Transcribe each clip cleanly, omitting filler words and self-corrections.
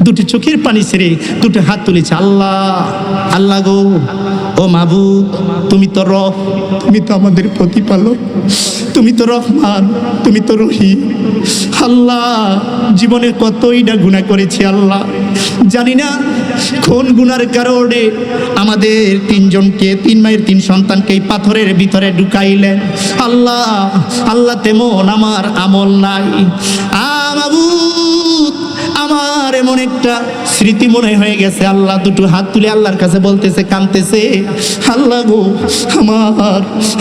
দুটো চোখের পানি ছেড়ে দুটো হাত তুলেছে, আল্লাহ আল্লাহ গো, ও মাবুদ, তুমি তো রব, তুমি তো আমাদের প্রতিপালক, তুমি তো রহমান, তুমি তো রহিম। আল্লাহ জীবনে কতই না গুনাহ করেছি আল্লাহ, জানি না কোন গুনার কারণে আমাদের তিনজনকে, তিন মায়ের তিন সন্তানকে এই পাথরের ভিতরে ঢুকাইলেন। আল্লাহ আল্লাহ তেমন আমার আমল নাই। মাবুদ, আমার এমন একটা স্মৃতি মনে হয়ে গেছে আল্লাহ, দুটো হাত তুলে আল্লাহর কাছে বলতেছে, কাঁদতেছে, আল্লাহ গো,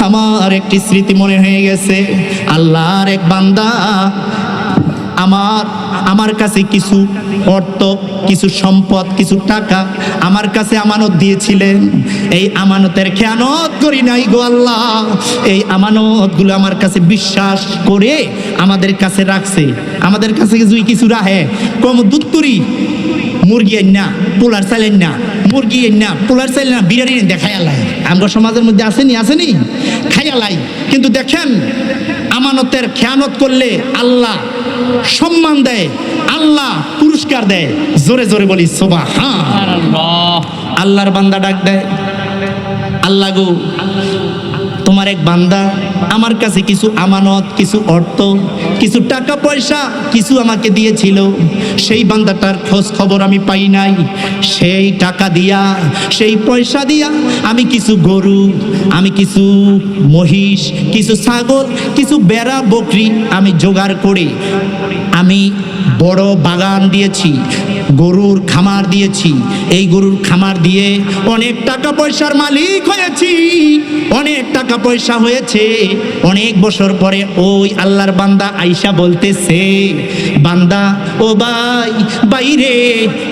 আমার একটি স্মৃতি মনে হয়ে গেছে। আল্লাহর এক বান্দা আমার কাছে কিছু অর্থ, কিছু সম্পদ, কিছু টাকা আমার কাছে আমানত দিয়েছিলেন। এই আমানতের খেয়ানত করি নাই গো আল্লাহ, এই আমানতগুলো আমার কাছে বিশ্বাস করে আমাদের কাছে রাখছে। আমাদের কাছে কিছু রাহে, কম দুত্তুরি মুরগি না, পোলার চাইলেন না, মুরগি না, পোলার চাইলেন না, বিরিয়ানি দেখাই আল্লাহ। আমার সমাজের মধ্যে আসেনি খাই আল্লাহ। কিন্তু দেখেন, আমানতের খেয়ানত করলে আল্লাহ সম্মান দেয়, আল্লাহ পুরস্কার দেয়। জোরে জোরে বলি সুবহানাল্লাহ। আল্লাহর বান্দা ডাক দেয়, আল্লাহ গো, তোমার এক বান্দা আমার কাছে কিছু আমানত, কিছু অর্থ, কিছু টাকা পয়সা কিছু আমাকে দিয়েছিল। সেই বান্দাটার খোঁজ খবর আমি পাই নাই। সেই টাকা দিয়া, সেই পয়সা দিয়া আমি কিছু গরু, আমি কিছু মহিষ, কিছু ছাগল, কিছু বেড়া বকরি আমি জোগাড় করে আমি বড় বাগান দিয়েছি, গরুর খামার দিয়েছি। এই গরুর খামার দিয়ে অনেক টাকা পয়সার মালিক হয়েছি, অনেক টাকা পয়সা হয়েছে। অনেক বছর পরে ওই আল্লাহর বান্দা আইসা বলতেছে, বান্দা, ও ভাই, বাইরে,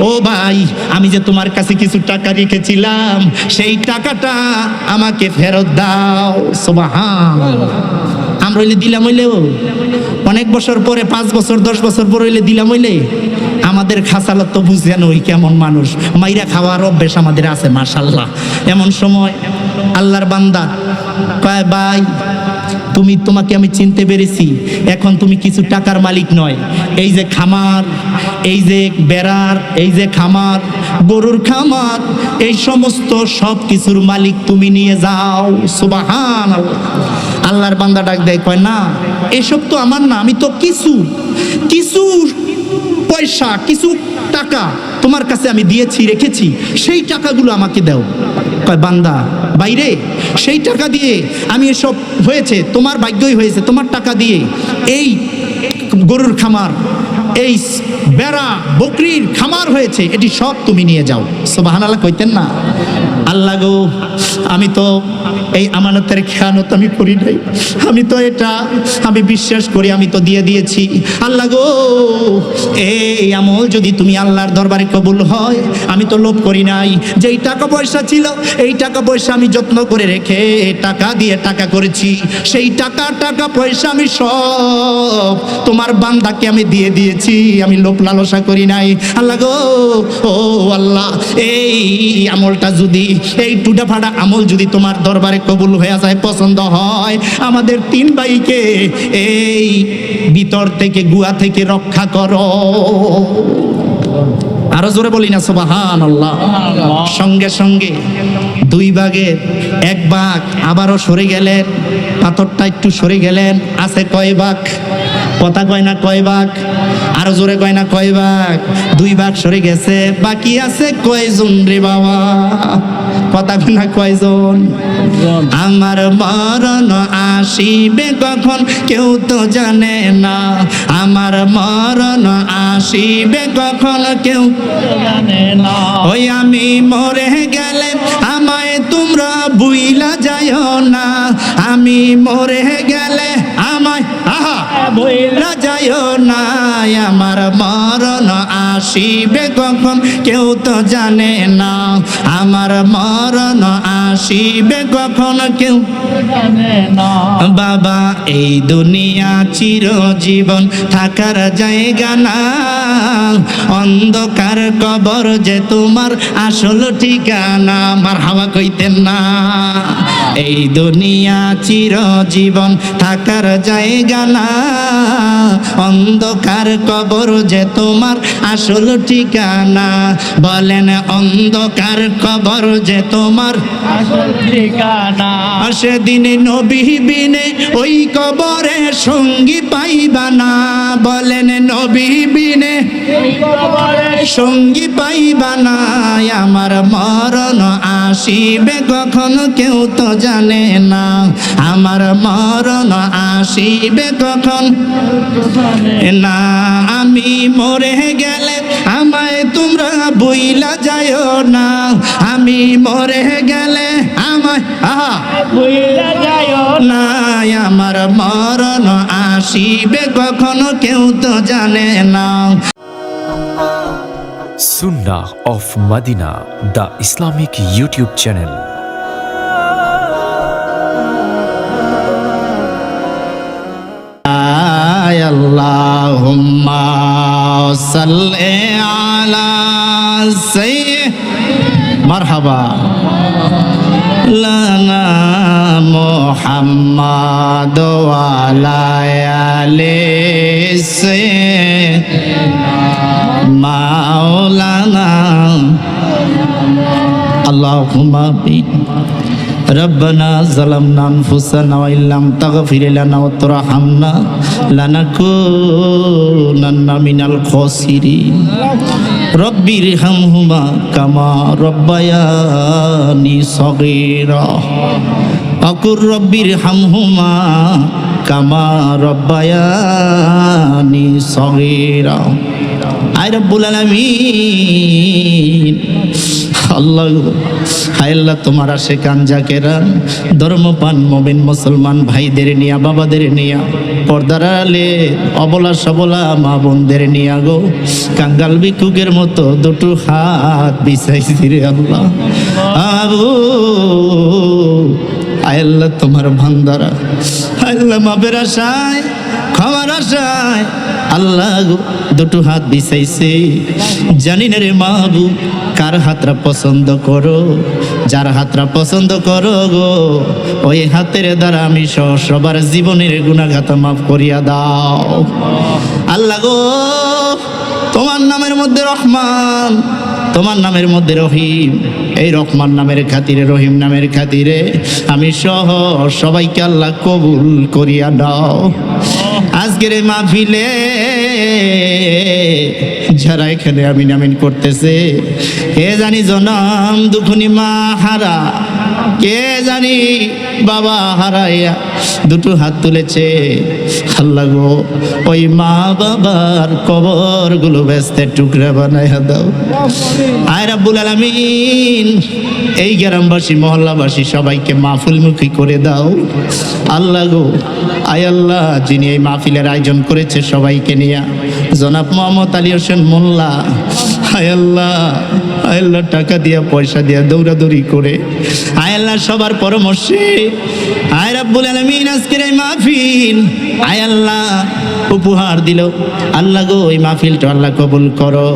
ও ভাই, আমি যে তোমার কাছে কিছু টাকা রেখেছিলাম, সেই টাকাটা আমাকে ফেরত দাও। সুবহানাল্লাহ। আমরা হইলে দিলাম হইলেও অনেক বছর পরে, 5 বছর 10 বছর পরে হইলে দিলাম হইলে আমাদের খাসালত তো বুঝেন ওই কেমন মানুষ, মাইরা খাওয়ার অভ্যেস আমাদের আছে মাশাআল্লাহ। এমন সময় আল্লাহর বান্দা কয়, ভাই, তোমাকে আমি চিনতে পেরেছি, এখন তুমি কিছু টাকার মালিক নয়। এই যে খামার, এই যে বেড়ার, এই যে খামার, গরুর খামার, এই সমস্ত সব কিছুর মালিক তুমি নিয়ে যাও। সুবহানাল্লাহ। আল্লাহর বান্দা ডাক দেয়, কয়, না, এসব তো আমার না, আমি তো কিছু পয়সা, কিছু টাকা তোমার কাছে আমি দিয়েছি, রেখেছি, সেই টাকাগুলো আমাকে দাও। কয়, বান্দা, বাইরে, সেই টাকা দিয়ে আমি এসব হয়েছে, তোমার ভাগ্যই হয়েছে, তোমার টাকা দিয়ে এই গরুর খামার, এই বেড়া বকরির খামার হয়েছে, এটি সব তুমি নিয়ে যাও। সুবহানাল্লাহ কইতেন না? আল্লাহ গো, আমি তো এই আমানতের খেয়ানত আমি করি নাই, আমি তো এটা আমি বিশ্বাস করি, আমি তো দিয়ে দিয়েছি। আল্লাহ গো, এই আমল যদি তুমি আল্লাহর দরবারে কবুল হয়, আমি তো লোভ করি নাই। যেই টাকা পয়সা ছিল, এই টাকা পয়সা আমি যত্ন করে রেখে টাকা দিয়ে টাকা করেছি, সেই টাকা পয়সা আমি সব তোমার বান্দাকে আমি দিয়ে দিয়েছি, আমি লোভ লালসা করি নাই। আল্লাহ গো, ও আল্লাহ, এই আমলটা যদি, এই টুটা ফাটা আমল যদি তোমার দরবারে কবুল হয়ে যায়, পছন্দ হয়, আমাদের 3 ভাইকে এই ভিতর থেকে, গুয়া থেকে রক্ষা করো। আরো জোরে বলি না সুবহানাল্লাহ। সঙ্গে সঙ্গে 2 ভাগের 1 ভাগ আবারও সরে গেলেন, পাথরটা একটু সরে গেলেন। আছে কয় ভাগ? কথা কয় না কয় ভাগ? আরো জোরে কয় না কয় ভাগ? 2 ভাগ সরে গেছে, বাকি আছে কয়জন রে বাবা? কথা কয় না কয়জন? আমার মরণ আসিবে কখন কেউ তো জানে না, আমার মরণ আসিবে কখন কেউ জানে না। ওই আমি মরে গেলে আমায় তোমরা ভুইলা যাইও না, আমি মরে গেলে আমায় ভুইলা যাইও না। আমার মরণ আসিবে কখন কেউ তো জানে না, আমার মরণ আসিবে কখন কেউ জানে না। বাবা, এই দুনিয়া চিরজীবন থাকার জায়গা না, অন্ধকার কবর যে তোমার আসল ঠিকানা। মারহাবা কইতেন না? এই দুনিয়া চিরজীবন থাকার জায়গা না, অন্ধকার কবর যে তোমার আসল ঠিকানা। বলেন অন্ধকার কবর যে তোমার আসল ঠিকানা। সেদিন নবী বিনে ওই কবরে সঙ্গী পাইবা না। বলেন নবী বিনে এই কবরে সঙ্গী পাইবা না। আমার মরণ আসিবে কখন কেউ তো জানে না। আমার মরণ আসিবে কখন না। আমি মরে গেলে আমায় তোমরা বইলা যায়ও না। আমি মরে গেলে আমায় ভুইলা যায়ও না। আমার মরণ আসিবে কখনো কেউ তো জানে না। Sunnah of Madina, the Islamic YouTube channel. Allahumma salli ala sayyid marhaba lana Muhammad wa ala ali sayyid maulana Allahumma bi ربنا ظلمنا أنفسنا وإن لم تغفر لنا وترحمنا لنكونن من الخاسرين رب ارحمهما كما ربياني صغيرا أقول رب ارحمهما كما ربياني صغيرا আয় রব্বুল আলামিন। আল্লাহ হায় আল্লাহ, তোমার আশিকান জাকেরান ধর্মপান মুমিন মুসলমান ভাইদের নিয়া বাবাদের নিয়া পর্দার আড়ালে অবলা সবলা মা বোনদের নিয়া গো কাঙ্গাল ভিক্ষুকের মতো দুটো হাত বিছাইছি রে আল্লাহ। আবু আয় আল্লাহ, তোমার ভান্দারা আল্লাহ মাপের আশায় ক্ষমার আশায় আল্লাহ গো দুটো হাত বিছাইছে। জানি না রে মাহবু কার হাতরা পছন্দ করো, যার হাতরা পছন্দ করো গো ওই হাতের দ্বারা আমি সবার জীবনের গুনাহগাতা মাফ করিয়া দাও। আল্লাহ গো তোমার নামের মধ্যে রহমান, তোমার নামের মধ্যে রহিম, এই রহমান নামের খাতিরে রহিম নামের খাতিরে আমি সহ সবাইকে আল্লাহ কবুল করিয়া দাও। আজকের এই মাহফিলে যারা এখানে আমিন আমিন করতেছে, কে জানি জনম দুখুনি মা হারা, কে জানি বাবা হারাইয়া দুটো হাত তুলেছে। আল্লাহ গো ওই মা বাবার কবর গুলো ব্যস্ত টুকরা বানাইয়া দাও। আয় রাব্বুল আলামিন, এই গ্রামবাসী মহল্লাবাসী সবাইকে মাহফিলমুখী করে দাও। আল্লাহ গো আয় আল্লাহ, যিনি এই মাহফিলের আয়োজন করেছে সবাইকে নিয়ে জনাব মোহাম্মদ আলী হোসেন মোল্লা, আয় আল্লাহ আয় আল্লাহ টাকা দিয়া পয়সা দিয়া দৌড়াদৌড়ি করে আয় আল্লাহ সবার পরামর্শে আয় রাব্বুল আলামিন আজকের এই মাহফিল আয় আল্লাহ উপহার দিল। আল্লাহ গো এই মাহফিলটা আল্লাহ কবুল করো।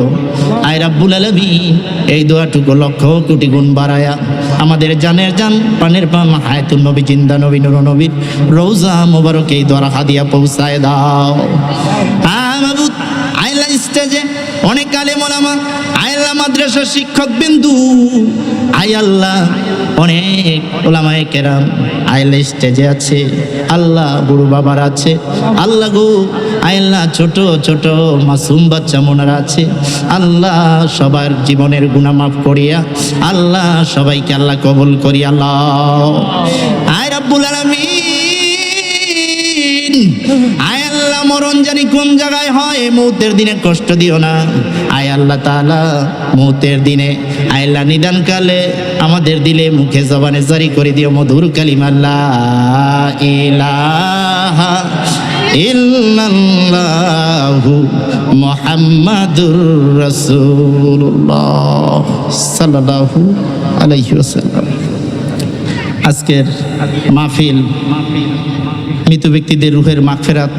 আয় রাব্বুল আলামিন এই দোয়াটুকু লক্ষ কোটি গুণ বাড়ায়া আমাদের জানের জান পানের পান হায়াতুন নবী জিন্দা নবী নূর নবীর রওজা মোবারক এই দোয়া হাদিয়া পৌঁছায় দাও। মাবুদ আল্লাহ স্টেজে অনেক আলেম ওলামা আয় আল্লাহ মাদ্রাসার শিক্ষক বিন্দু আয় আল্লাহ অনেক ওলামায়ে কেরাম আয় আল্লাহ স্টেজে আছে। আল্লাহ বুড়ো বাবার আছে। আল্লাহ গো আয় আল্লাহ ছোট ছোট মাসুম বাচ্চা মোনারা আছে। আল্লাহ সবার জীবনের গুনাহ মাফ করিয়া আল্লাহ সবাইকে আল্লাহ কবুল করিয়া আল্লাহ। আয় রাব্বুল আলামিন, আয় আল্লাহ মরণ জানি কোন জায়গায় হয়, মৌতের দিনে কষ্ট দিও না। আয় আল্লাহ তাআলা মৌতের দিনে আয় আল্লাহ নিদান কালে আমাদের দিলে মুখে জবানে জারি করে দিও মধুর কালিমা লা ইলাহা ইল্লাল্লাহু মুহাম্মাদুর রাসূলুল্লাহ সাল্লাল্লাহু আলাইহি ওয়াসাল্লাম। আজকের মাহফিল মৃত ব্যক্তিদের রুহের মাগফিরাত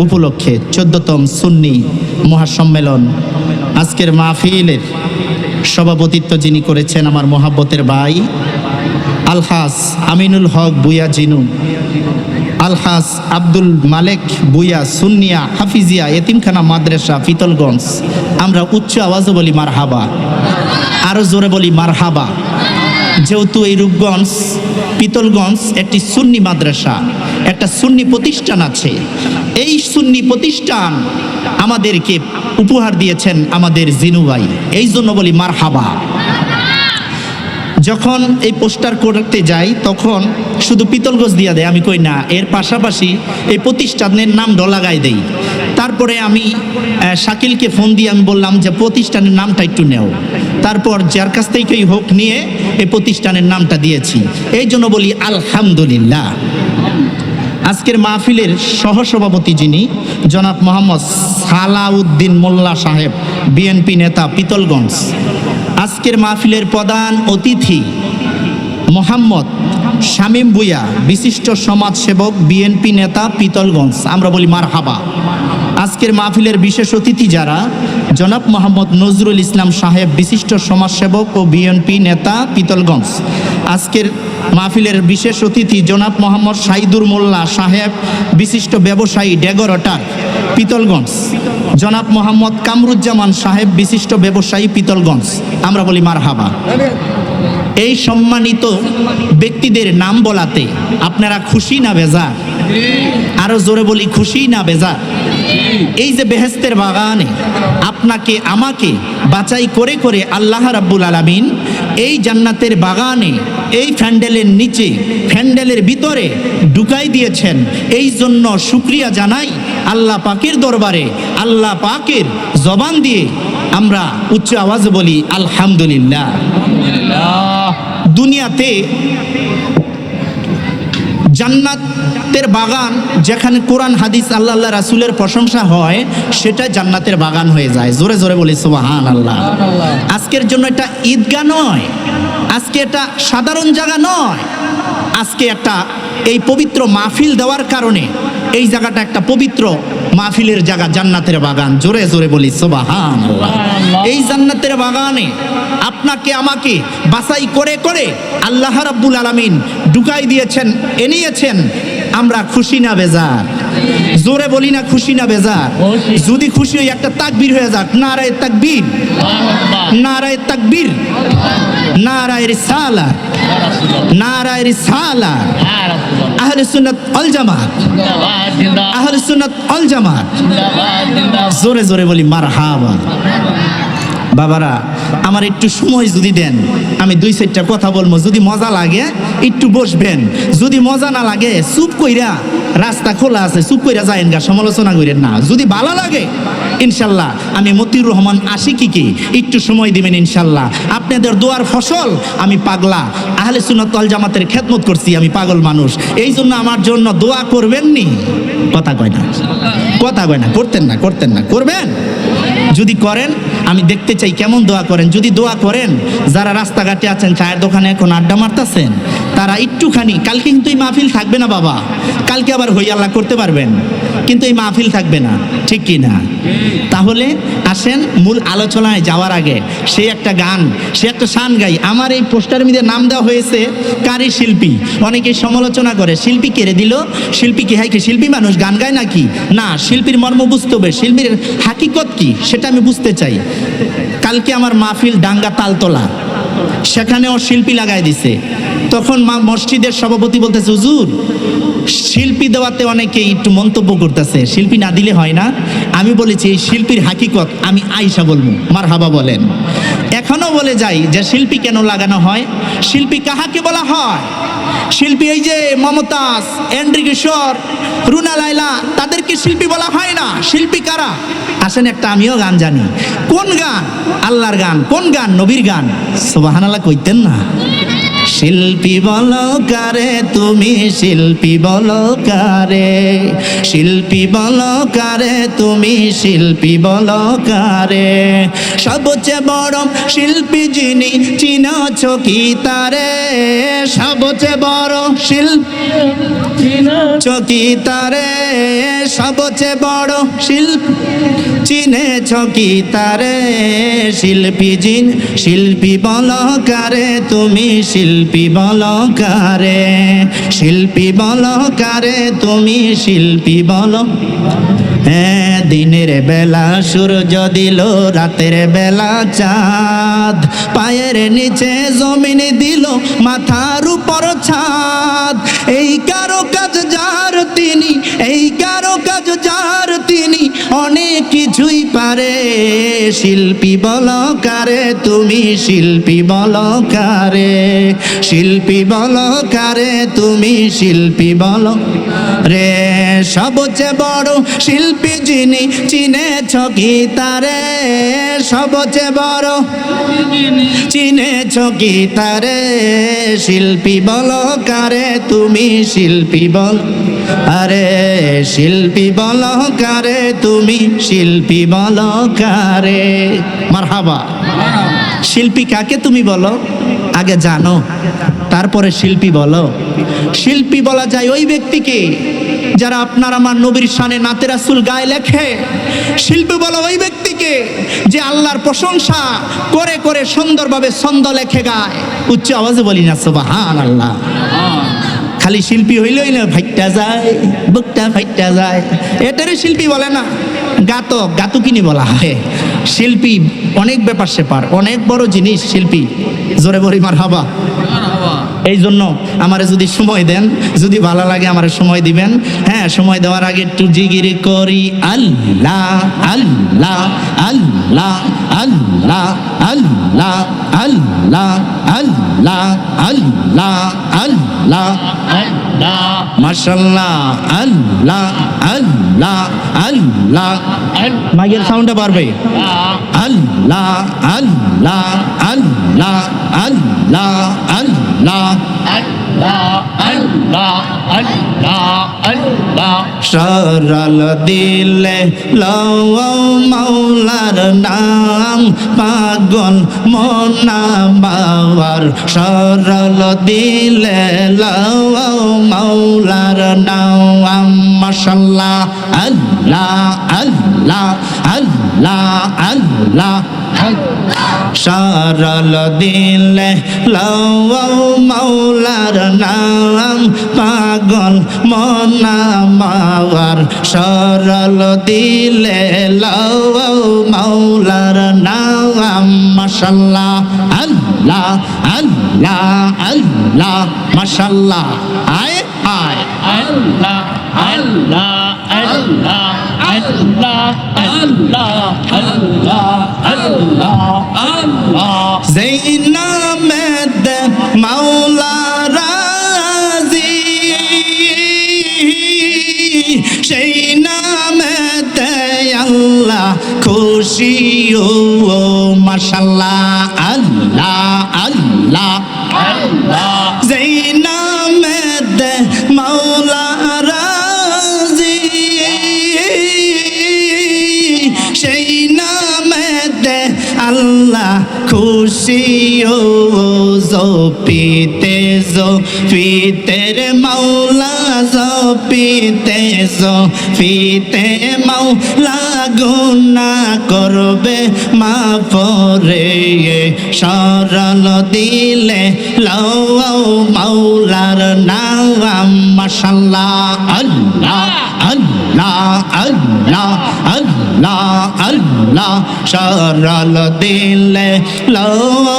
উপলক্ষে 14তম সুন্নি মহাসম্মেলন। আজকের মাহফিলের সভাপতিত্ব যিনি করেছেন আমার মহাব্বতের ভাই আলহাস আমিনুল হক বুয়া জিনু, আলহাস আব্দুল মালেক বুয়া সুন্নিয়া হাফিজিয়া এতিমখানা মাদ্রাসা পিতলগঞ্জ। আমরা উচ্চ আওয়াজে বলি মারহাবা, আরো জোরে বলি মারহাবা। যেহেতু এই রূপগঞ্জ পিতলগঞ্জ একটি সুন্নি মাদ্রাসা, একটা সুন্নি প্রতিষ্ঠান আছে, এই সুন্নি প্রতিষ্ঠান আমাদেরকে উপহার দিয়েছেন আমাদের জিনু ভাই, এই জন্য বলি মারহাবা। যখন এই পোস্টার করতে যাই তখন শুধু পিতলগঞ্জ দিয়া দেয়, আমি কই না, এর পাশাপাশি এই প্রতিষ্ঠানের নাম লাগাই দেই। তারপরে আমি শাকিলকে ফোন দিয়ে আমি বললাম যে প্রতিষ্ঠানের নামটা একটু নেও। তারপর যার কাছ থেকেই হোক নিয়ে এই প্রতিষ্ঠানের নামটা দিয়েছি, এই জন্য বলি আলহামদুলিল্লাহ। আজকের মাহফিলের সহসভাপতি যিনি জনাব মোহাম্মদ সালাউদ্দিন মোল্লা সাহেব, বিএনপি নেতা পিতলগঞ্জ। আজকের মাহফিলের প্রধান অতিথি মোহাম্মদ শামীম ভূঁইয়া, বিশিষ্ট সমাজসেবক, বিএনপি নেতা পিতলগঞ্জ। আমরা বলি মারহাবা। আজকের মাহফিলের বিশেষ অতিথি যারা, জনাব মোহাম্মদ নজরুল ইসলাম সাহেব, বিশিষ্ট সমাজসেবক ও বিএনপি নেতা পিতলগঞ্জ। আজকের মাহফিলের বিশেষ অতিথি জনাব মোহাম্মদ সাইদুর মোল্লা সাহেব, বিশিষ্ট ব্যবসায়ী, ডেগরটার পিতলগঞ্জ। জনাব মোহাম্মদ কামরুজ্জামান সাহেব, বিশিষ্ট ব্যবসায়ী, পিতলগঞ্জ। আমরা বলি মারহাবা। এই সম্মানিত ব্যক্তিদের নাম বলাতে আপনারা খুশি না বেজার? আরো জোরে বলি খুশি না বেজার? এই যে বেহেশতের বাগানে আপনাকে আমাকে বাছাই করে করে আল্লাহ রাব্বুল আলামিন এই জান্নাতের বাগানে, এই প্যান্ডেলের নিচে, প্যান্ডেলের ভিতরে ঢুকাই দিয়েছেন, এই জন্য শুকরিয়া জানাই আল্লাহ পাকের দরবারে। আল্লাহ পাকের জবান দিয়ে আমরা উচ্চ আওয়াজে বলি আলহামদুলিল্লাহ। দুনিয়াতে জান্নাতের বাগান, যেখানে কোরআন হাদিস আল্লাহ রাসূলের প্রশংসা হয়, সেটা জান্নাতের বাগান হয়ে যায়। জোরে জোরে বলি সুবহানাল্লাহ। আজকের জন্য এটা ঈদগাহ নয়, আজকে এটা সাধারণ জায়গা নয়, আজকে একটা এই পবিত্র মাহফিল দেওয়ার কারণে এই জায়গাটা একটা পবিত্র মাহফিলের জায়গা, জান্নাতের বাগান। জোরে জোরে বলি সুবহানাল্লাহ। এই জান্নাতের বাগানে আপনাকে আমাকে বাছাই করে করে আল্লাহ রাব্বুল আলামিন ঢুকাই দিয়েছেন, এনেছেন। আমরা খুশি না বেজার? জোরে বলি না খুশি না বেজার? যদি খুশি হই একটা তাকবীর হয়ে যাক। নারায়ে তাকবীর, নারায়ে তাকবীর, নারায়ে রিসালাত, নারায়ে রিসালাত। আহলে সুন্নাত ওয়াল জামাত, আহলে সুন্নাত ওয়াল জামাত। জোরে জোরে বলি মারহাবা। বাবারা, আমার একটু সময় যদি দেন, আমি 2-4টা কথা বলবো। যদি মজা লাগে একটু বসবেন, যদি মজা না লাগে চুপ কইরা, রাস্তা খোলা আছে, চুপ কইরা যায়েন গা, সমালোচনা করেন না। যদি ভালো লাগে ইনশাল্লাহ আমি মতিউর রহমান আশিকিকে একটু সময় দিবেন ইনশাল্লাহ। আপনাদের দোয়ার ফসল আমি পাগলা, আহলে সুন্নাত ওয়াল জামাতের খেদমত করছি, আমি পাগল মানুষ, এই জন্য আমার জন্য দোয়া করবেন নি? কথা কয় না, কথা কয় না, করতেন না, করতেন না, করবেন? যদি করেন আমি দেখতে চাই কেমন দোয়া করেন। যদি দোয়া করেন, যারা রাস্তাঘাটে আছেন, চায়ের দোকানে এখন আড্ডা মারতেছেন, তারা একটুখানি, কালকে কিন্তু এই মাহফিল থাকবে না বাবা, কালকে আবার হই আল্লাহ করতে পারবেন, কিন্তু এই মাহফিল থাকবে না, ঠিক কি না? তাহলে আসেন মূল আলোচনায় যাওয়ার আগে সে একটা গান, সে একটা শান গাই। আমার এই পোস্টারের মধ্যে নাম দেওয়া হয়েছে কারি শিল্পী। অনেকে সমালোচনা করে, শিল্পী কেড়ে দিল, শিল্পী কি হয় কি? শিল্পী মানুষ গান গায় নাকি? না, শিল্পীর মর্ম বুঝতে হবে, শিল্পীর হাকিকত কি সেটা আমি বুঝতে চাই। কালকে আমার মাহফিল ডাঙ্গা তালতলা, সেখানেও শিল্পী লাগাই দিছে। তখন মসজিদের সভাপতি বলতেছে, হুজুর শিল্পী দেওয়াতে অনেকে একটু মন্তব্য করতেছে, শিল্পী না দিলে হয় না। আমি বলেছি এই শিল্পীর হাকিকত আমি আয়েশা বলবো, মারহাবা বলেন। এখনো বলে যাই যে শিল্পী কেন লাগানো হয়, শিল্পী কাহাকে বলা হয়? শিল্পী এই যে মমতাজ, এন্ড্রি কিশোর, রুনা লায়লা, তাদেরকে শিল্পী বলা হয় না। শিল্পী কারা? আসেন একটা আমিও গান জানি। কোন গান? আল্লাহর গান। কোন গান? নবীর গান। সুবহানাল্লাহ কইতেন না? শিল্পী বলো কারে তুমি, শিল্পী বলো কারে, শিল্পী বলো কারে তুমি, শিল্পী বলো কারে। সবচেয়ে বড় শিল্পী যিনি, চিনেছ কি তারে? সবচেয়ে বড় শিল্পী কি তারে? সবচেয়ে বড় শিল্পী চিনেছ কি তারে? শিল্পী জিন, শিল্পী বলো কারে তুমি, শিল্পী শিল্পী বলো কারে, শিল্পী বলো কারে, তুমি শিল্পী বলো। হ্যাঁ, দিনের বেলা সূর্য দিল, রাতের বেলা চাঁদ, পায়ের নিচে জমিন দিল, মাথার উপর ছাদ। এই কারো কাজ যার তিনি, এই কারো কাজ যার তিনি, অনেক কিছুই পারে। শিল্পী বলো কারে, তুমি শিল্পী বলো কারে, শিল্পী বলো কারে, তুমি শিল্পী বলো রে। সবচেয়ে বড় শিল্পী যিনি, চিনেছ কি তারে? সবচেয়ে বড় চিনেছ কি তারে? শিল্পী বলো কারে, তুমি শিল্পী বল। আরে শিল্পী বলো কারে, তুমি শিল্পী বলো কারে। মারহাবা। শিল্পী কাকে তুমি বলো আগে জানো, তারপরে শিল্পী বলো। শিল্পী বলা যায় ওই ব্যক্তিকে যারা আপনার আমার নবীর শানে নাতে রাসূল গায়ে লেখে। শিল্পী বলা ওই ব্যক্তিকে যে আল্লাহর প্রশংসা করে করে সুন্দরভাবে ছন্দ লেখে গায়। উচ্চ আওয়াজে বলি না সুবহানাল্লাহ। খালি শিল্পী হইলই না, ফাইটটা যায়, বুকটা ফাইটটা যায়, এটারে শিল্পী বলে না। গাতক, গাতুকিনি বলা হয়। শিল্পী অনেক ব্যাপার সেপার, অনেক বড় জিনিস শিল্পী। জোরে বলি মারহাবা। এই জন্য আমারে যদি সময় দেন, যদি ভালো লাগে আমারে সময় দিবেন। হ্যাঁ, সময় দেওয়ার আগে একটু জিকির করি। আল্লাহ আল্লাহ আল্লাহ আল্লাহ আল্লাহ আল্লাহ আল্লাহ আল্লাহ আল্লাহ আল্লাহ মাশাআল্লাহ। আল্লাহ আল্লাহ আল্লাহ, মাইকের সাউন্ডটা বাড়বে। আল্লাহ আল্লাহ আল্লাহ আল্লাহ আল্লাহ সরল দিলে লও মাওলার নাম, পাগল মনা বাবার। সরল দিলে লও মাওলার নাম। মাশাআল্লাহ। আল্লাহ আল্লাহ আল্লাহ আল্লাহ সরল দিলে লও মাওলার নাম, পাগল মনা মাওয়ার। সরল দিলে লও মাওলার নাম। মাশাআল্লাহ। আল্লাহ আল্লাহ আল্লাহ মাশাআল্লাহ। আয় আয় আল্লাহ আল্লাহ আল্লাহ আল্লাহ আল্লাহ আল্লাহ আল্লাহ আল্লাহ। যেই নামেতে মাওলা রাজি, সেই নামেতে আল্লাহ খুশি। ও মাশাআল্লাহ। আল্লাহ আল্লাহ আল্লাহ যেই নামেতে মাওলা রাজি, সেই নামেতে আল্লাহ খুশি। ও জপিতে জপিতের মাওলা, জপিতে জপিতে মাওলা গুনাহ করবে মাফ রে। সরল দিলে লও মাওলার নাম। মাশাআল্লাহ। আল্লাহ আল্লাহ আল্লাহ আল্লাহ আল্লাহ সরল দিলে লও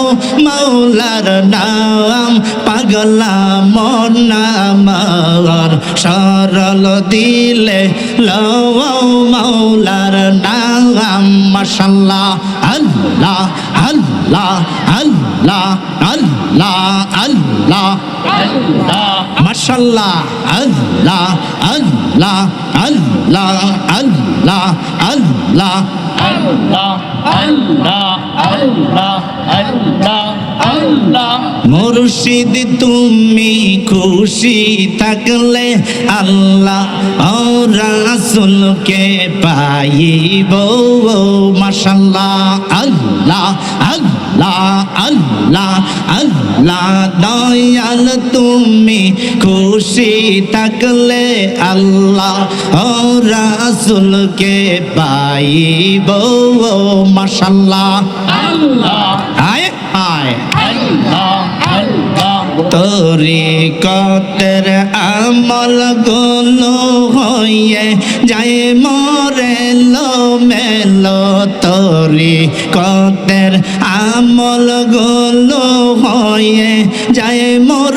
মাওলার নাম, পাগলা মনা মাওয়ার। সরল দিলে লও মাওলার নাম। মাশাআল্লাহ। আল্লাহ আল্লাহ আল্লাহ আল্লাহ আল্লাহ মাশাআল্লাহ। আল্লাহ আল্লাহ আল্লাহ আল্লাহ আল্লাহ আল্লাহ আল্লাহ আল্লাহ আল্লাহ আল্লাহ। মুর্শিদ তুমি খুশি থাকলে আল্লাহ ও রাসূলকে পাইব। মাশাআল্লাহ। আল্লাহ আল্লাহ আল্লাহ আল্লাহ দয়াল তুমি খুশি থাকলে আল্লাহ ও রাসূলকে পাইব। মাশাআল্লাহ। আল্লাহ আয় আয় আল্লাহ আল্লাহ তরিকতের আমল গুলো হয়ে যায় মোরে লো মেলো তরিকতের আমল গুলো হয়ে যায় মোর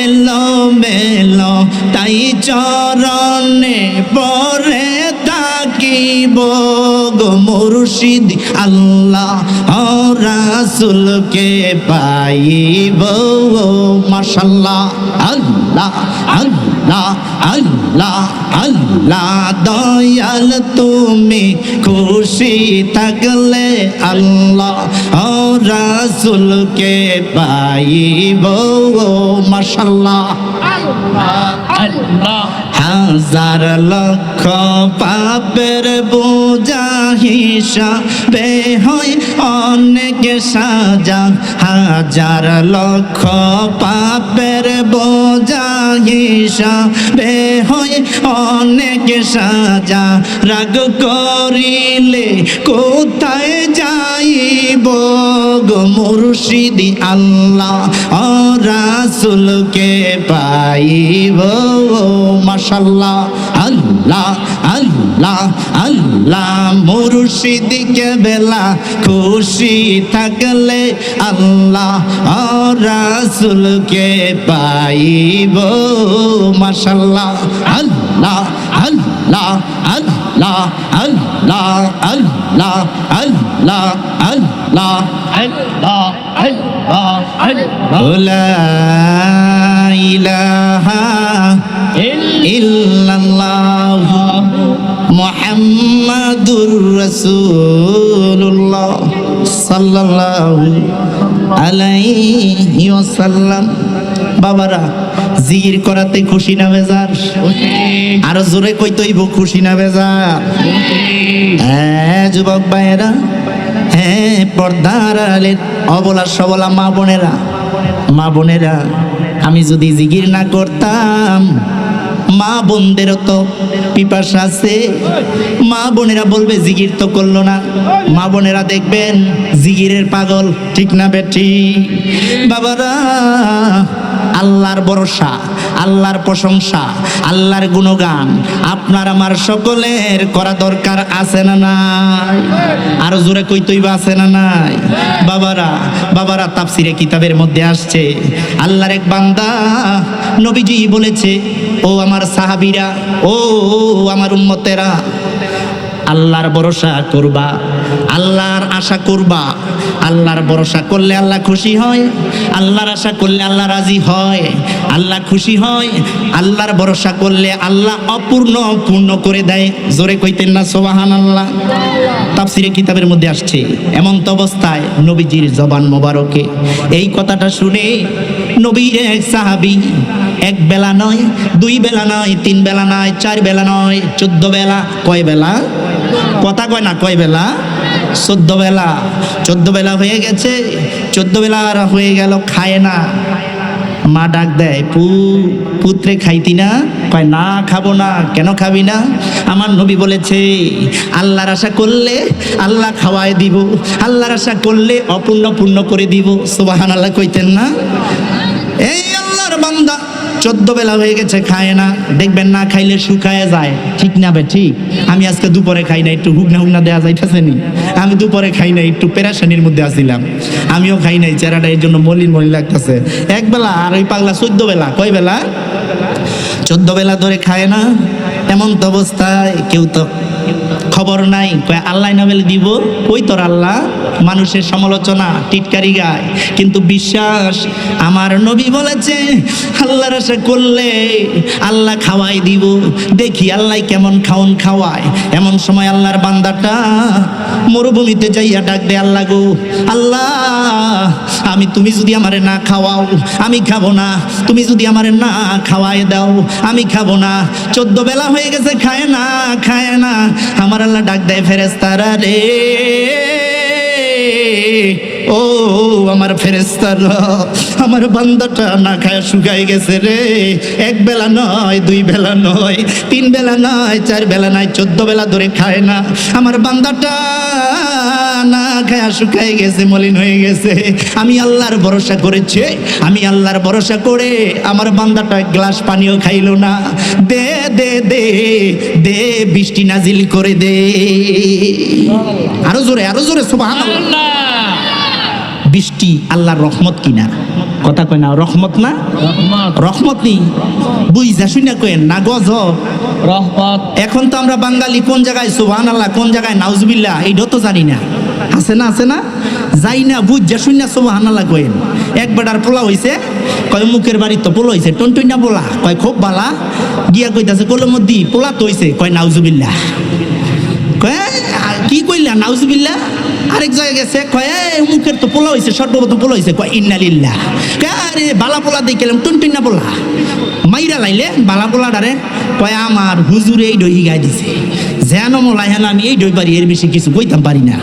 এলো মেলো তাই চরণে পরে থাকিব গো মুর্শিদ আল্লাহ রাসূলকে পাইব মাশাআল্লাহ আল্লাহ আল্লাহ আল্লাহ আল্লাহ দয়াল তুমি খুশি থাকলে আল্লাহ রাসূলকে পাইব মাশাআল্লাহ আল্লাহ হাজার লক্ষ পাপের বোঝা হিসাবে হয় অনেক সাজা হাজার লক্ষ পাপের বোঝা হিসাবে হয় অনেক সাজা রাগ করিলে কোথায় যাইব গো মুর্শিদি আল্লাহ রাসূলকে পাইব মাশাআল্লাহ আল্লাহ আল্লাহ আল্লাহ মুর্শিদকে বেলা খুশি থাকলে আল্লাহ রাসূলকে পাইব মাশাআল্লাহ আল্লাহ আল্লাহ আল্লাহ আল্লাহ আল্লাহ আল্লাহ আল্লাহ আল্লাহ আল্লাহ আল্লাহ লা ইলাহা ইল্লাল্লাহ মুহাম্মাদুর রাসূলুল্লাহ সাল্লাল্লাহু আলাইহি ওয়াসাল্লাম। বাবারা জিকির করাতে খুশি না বেজার? আরো জোরে কইতেইব খুশি না বেজার? হ্যাঁ যুবক ভাইয়েরা, হ্যাঁ পর্দার আড়ালের অবলা সবলা মা বোনেরা, আমি যদি জিকির না করতাম মা বোনদেরও তো পিপাসা আছে। মা বোনেরা বলবে জিকির তো করলো না, মা বোনেরা দেখবেন জিকিরের পাগল, ঠিক না বেটি? বাবারা আল্লাহর ভরসা, আল্লাহর প্রশংসা, আল্লাহর গুণগান আপনার আমার সকলের করা দরকার আছে না নাই? আরো জোরে কইতেইবা আছে না নাই? বাবারা তাফসিরে কিতাবের মধ্যে আসছে আল্লাহর এক বান্দা নবীজি বলেছে, ও আমার সাহাবীরা, ও আমার উম্মতেরা, আল্লাহর ভরসা করবা, আল্লাহর আশা করবা। আল্লাহর ভরসা করলে আল্লাহ খুশি হয়, আল্লাহর আশা করলে আল্লাহ রাজি হয়, আল্লাহ খুশি হয়। আল্লাহর ভরসা করলে আল্লাহ অপূর্ণ পূর্ণ করে দেয়। জোরে কইতেন না সুবহানাল্লাহ? তাফসিরে কিতাবের মধ্যে আসছে। এমন তো অবস্থায় নবীজির জবান মোবারকে এই কথাটা শুনে নবীর এক সাহাবী এক বেলা নয়, দুই বেলা নয়, তিন বেলা নয়, চার বেলা নয়, 14 বেলা। কয় বেলা? কথা কয় না, কয় বেলা? 14 বেলা। 14 বেলা হয়ে গেছে, 14 বেলা আর হয়ে গেল, খায় না। মা ডাক দেয়, পুত্রে খাইতি না? কয় না, খাবো না। কেন খাবি না? আমার নবী বলেছে আল্লাহর আশা করলে আল্লাহ খাওয়ায় দিব, আল্লাহর আশা করলে অপূর্ণ পূর্ণ করে দিব। সুবহানাল্লাহ কইতেন না? এই আল্লাহর বান্দা 14 বেলা হয়ে গেছে, খায় না। দেখবেন না খাইলে শুকায় যায়, ঠিক না বে? ঠিক। আমি আজকে দুপুরে খাই না, একটু হুগনা দেওয়া যাইতেছে নি। আমি দুপুরে খাই না, একটু পেরেশানির মধ্যে আসছিলাম। আমিও খাই নাই, চেহারাটা এর জন্য মলিন লাগতেছে। এক বেলা আর ওই পাগলা 14 বেলা। কয় বেলা? 14 বেলা ধরে খায় না। এমন তো অবস্থায় কেউ তো খবর নাই, কয় আল্লাহ না বলে দিব। ওই তোর আল্লাহ মানুষের সমালোচনা টিটকারি গায়, কিন্তু বিশ্বাস আমার নবী বলেছে আল্লাহর আশা করলে আল্লাহ খাওয়াই দিব। দেখি আল্লাহ কেমন খাওন খাওয়ায়। এমন সময় আল্লাহর বান্দাটা মরুভূমিতে যাইয়া ডাক দে, আল্লাহ গো আল্লাহ, তুমি যদি আমারে না খাওয়াও আমি খাবো না, তুমি যদি আমারে না খাওয়াই দাও আমি খাবো না। 14 বেলা হয়ে গেছে, খায় না। আমার আল্লাহ ডাক দেয়, ফেরেশতারা রে, ও আমার ফেরেশতারা, আমার বান্দাটা না খায় শুকায় গেছে রে। এক বেলা নয়, দুই বেলা নয়, তিন বেলা নয়, চার বেলা নয়, 14 বেলা ধরে খায় না। আমার বান্দাটা না খায়া শুকায় গেছে, মলিন হয়ে গেছে। আমি আল্লাহর ভরসা করেছি, আমি আল্লাহর ভরসা করে আমার বান্দাটা এক গ্লাস পানিও খাইলো না। দে দে দে দে, বৃষ্টি নাজিল করে দে। আরো জোরে সুবহানাল্লাহ। বৃষ্টি আল্লাহর রহমত কিনা? কথা কয় না, রহমত না? রহমত নেই, বুঝা শুনে কেন না গজব রহমত। এখন তো আমরা বাঙালি কোন জায়গায় সুবহানাল্লাহ, কোন জায়গায় নাউজুবিল্লাহ এইটা তো জানি না। আছে না যাই না, বুঝা শুনে সুবহানাল্লাহ কইন। এক বেটার পোলা হইছে, কয় মুখের বাড়ি তো পোলা হইছে, টনটইনা পোলা, কয় খুব বালা। গিয়া কইতাছে কলমদ্দি পোলা তো হইছে, কয় নাউজুবিল্লাহ। কয় কি কইলা নাউজুবিল্লাহ? আরেক জায়গায় গেছে, কয় মুখের তো পোলা হইছে, সর্বপ্রথম পোলা হইছে, কয় ইন্নালিল্লাহ। কয় আরে বালা পোলা দেখলাম, টনটইনা পোলা মাইরা লাইলে বালা পোলাটারে, কয় আমার হুজুরে এই দই গাই দিছে, যেন মোলাই হেন আমি এই দই পারি, এর বেশি কিছু কইতাম পারি না,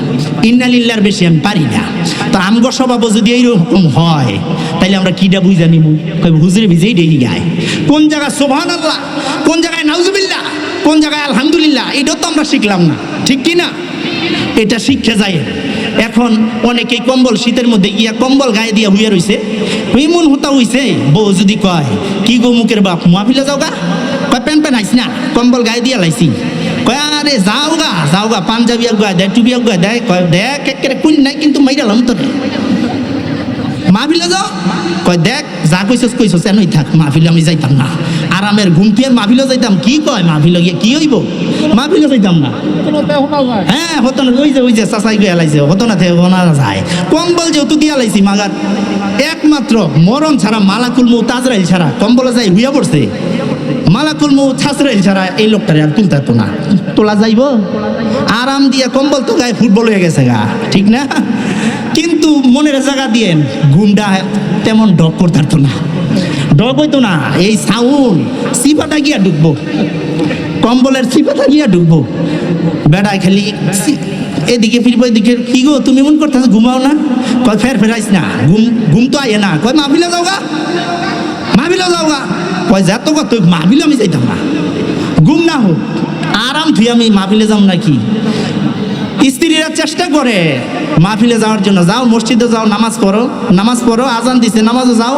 ইন্নালিল্লাহর বেশি আমি পারি না। তো আমগো স্বভাব যদি এইরকম হয় তাইলে আমরা কিটা বুঝা নিব? কয় হুজুরে ভিজেই দই গায়। কোন জায়গায় সুবহানাল্লাহ, কোন জায়গায় নাউজুবিল্লাহ, কোন জায়গায় আলহামদুলিল্লাহ, এইটাও তো আমরা শিখলাম না, ঠিক কি না? এটা শিক্ষা যায়। এখন অনেকেই কম্বল শীতের মধ্যে গিয়া কম্বল গায়ে দিয়া হুইয়া রইছে, এমন হতা হইছে। বউ যদি কয় কি গো মুখের বাপ, মাহফিলে যাও গা? কয় প্যান প্যান আইস না, কম্বল গায়ে দিয়া লাইছি। কয় আরে যাও গা, পাঞ্জাবি আগুয়া দেয়, টুপি আগুয়া দেয়। কয় দেখ একেবারে কুন নাই, কিন্তু মাইরালাম তোরে। মাহফিলে যাও? কয় দেখ যা কইছস এনই থাক, মাহফিলে আমি যাইতাম না। আরামের ঘুমতে মাহফিলে যাইতাম, কি কয় মাহফিলে গিয়ে কি হইব? মাহফিলে যাইতাম না। হ্যাঁ হতো না, ওই যে চাচাই গিয়ে লাইছে, হতো না থেকে ওনা যায়। কম্বল যেহেতু দিয়া লাইছি মাগার, একমাত্র মরণ ছাড়া, মালাকুল মউত আজরাইল ছাড়া কম্বলে যাই হুইয়া পড়ছে। মালাকুল মউত আজরাইল ছাড়া এই লোকটারে আর তুলতে তো না, তোলা যাইব? আরাম দিয়া কম্বল তো গায়ে ফুটবল হয়ে গেছে গা, ঠিক না? কিন্তু মনের জায়গা দিয়েন, ঘুমটা তেমন ডক করতে পারতো না, ডক হইতো না। এই সাউন্ড সিপাটা গিয়া ঢুকবো, কম্বলের সিপাটা গিয়া ঢুকবো। বেড়ায় খালি এদিকে ফিরবো, এদিকে কি গো তুমি মন করতেছ ঘুমাও না? কয় ফেরাইস না, ঘুম তো আইয়ে না। কয় মাহফিলে যাও গা, কয় যা তো কত মাহফিলে আমি যাইতাম না, ঘুম না হোক আরাম থুই আমি মাহফিলে যাম নাকি? স্ত্রীরা চেষ্টা করে মাহফিলে যাওয়ার জন্য, যাও মসজিদে যাও, নামাজ পড়ো, আজান দিছে নামাজও যাও।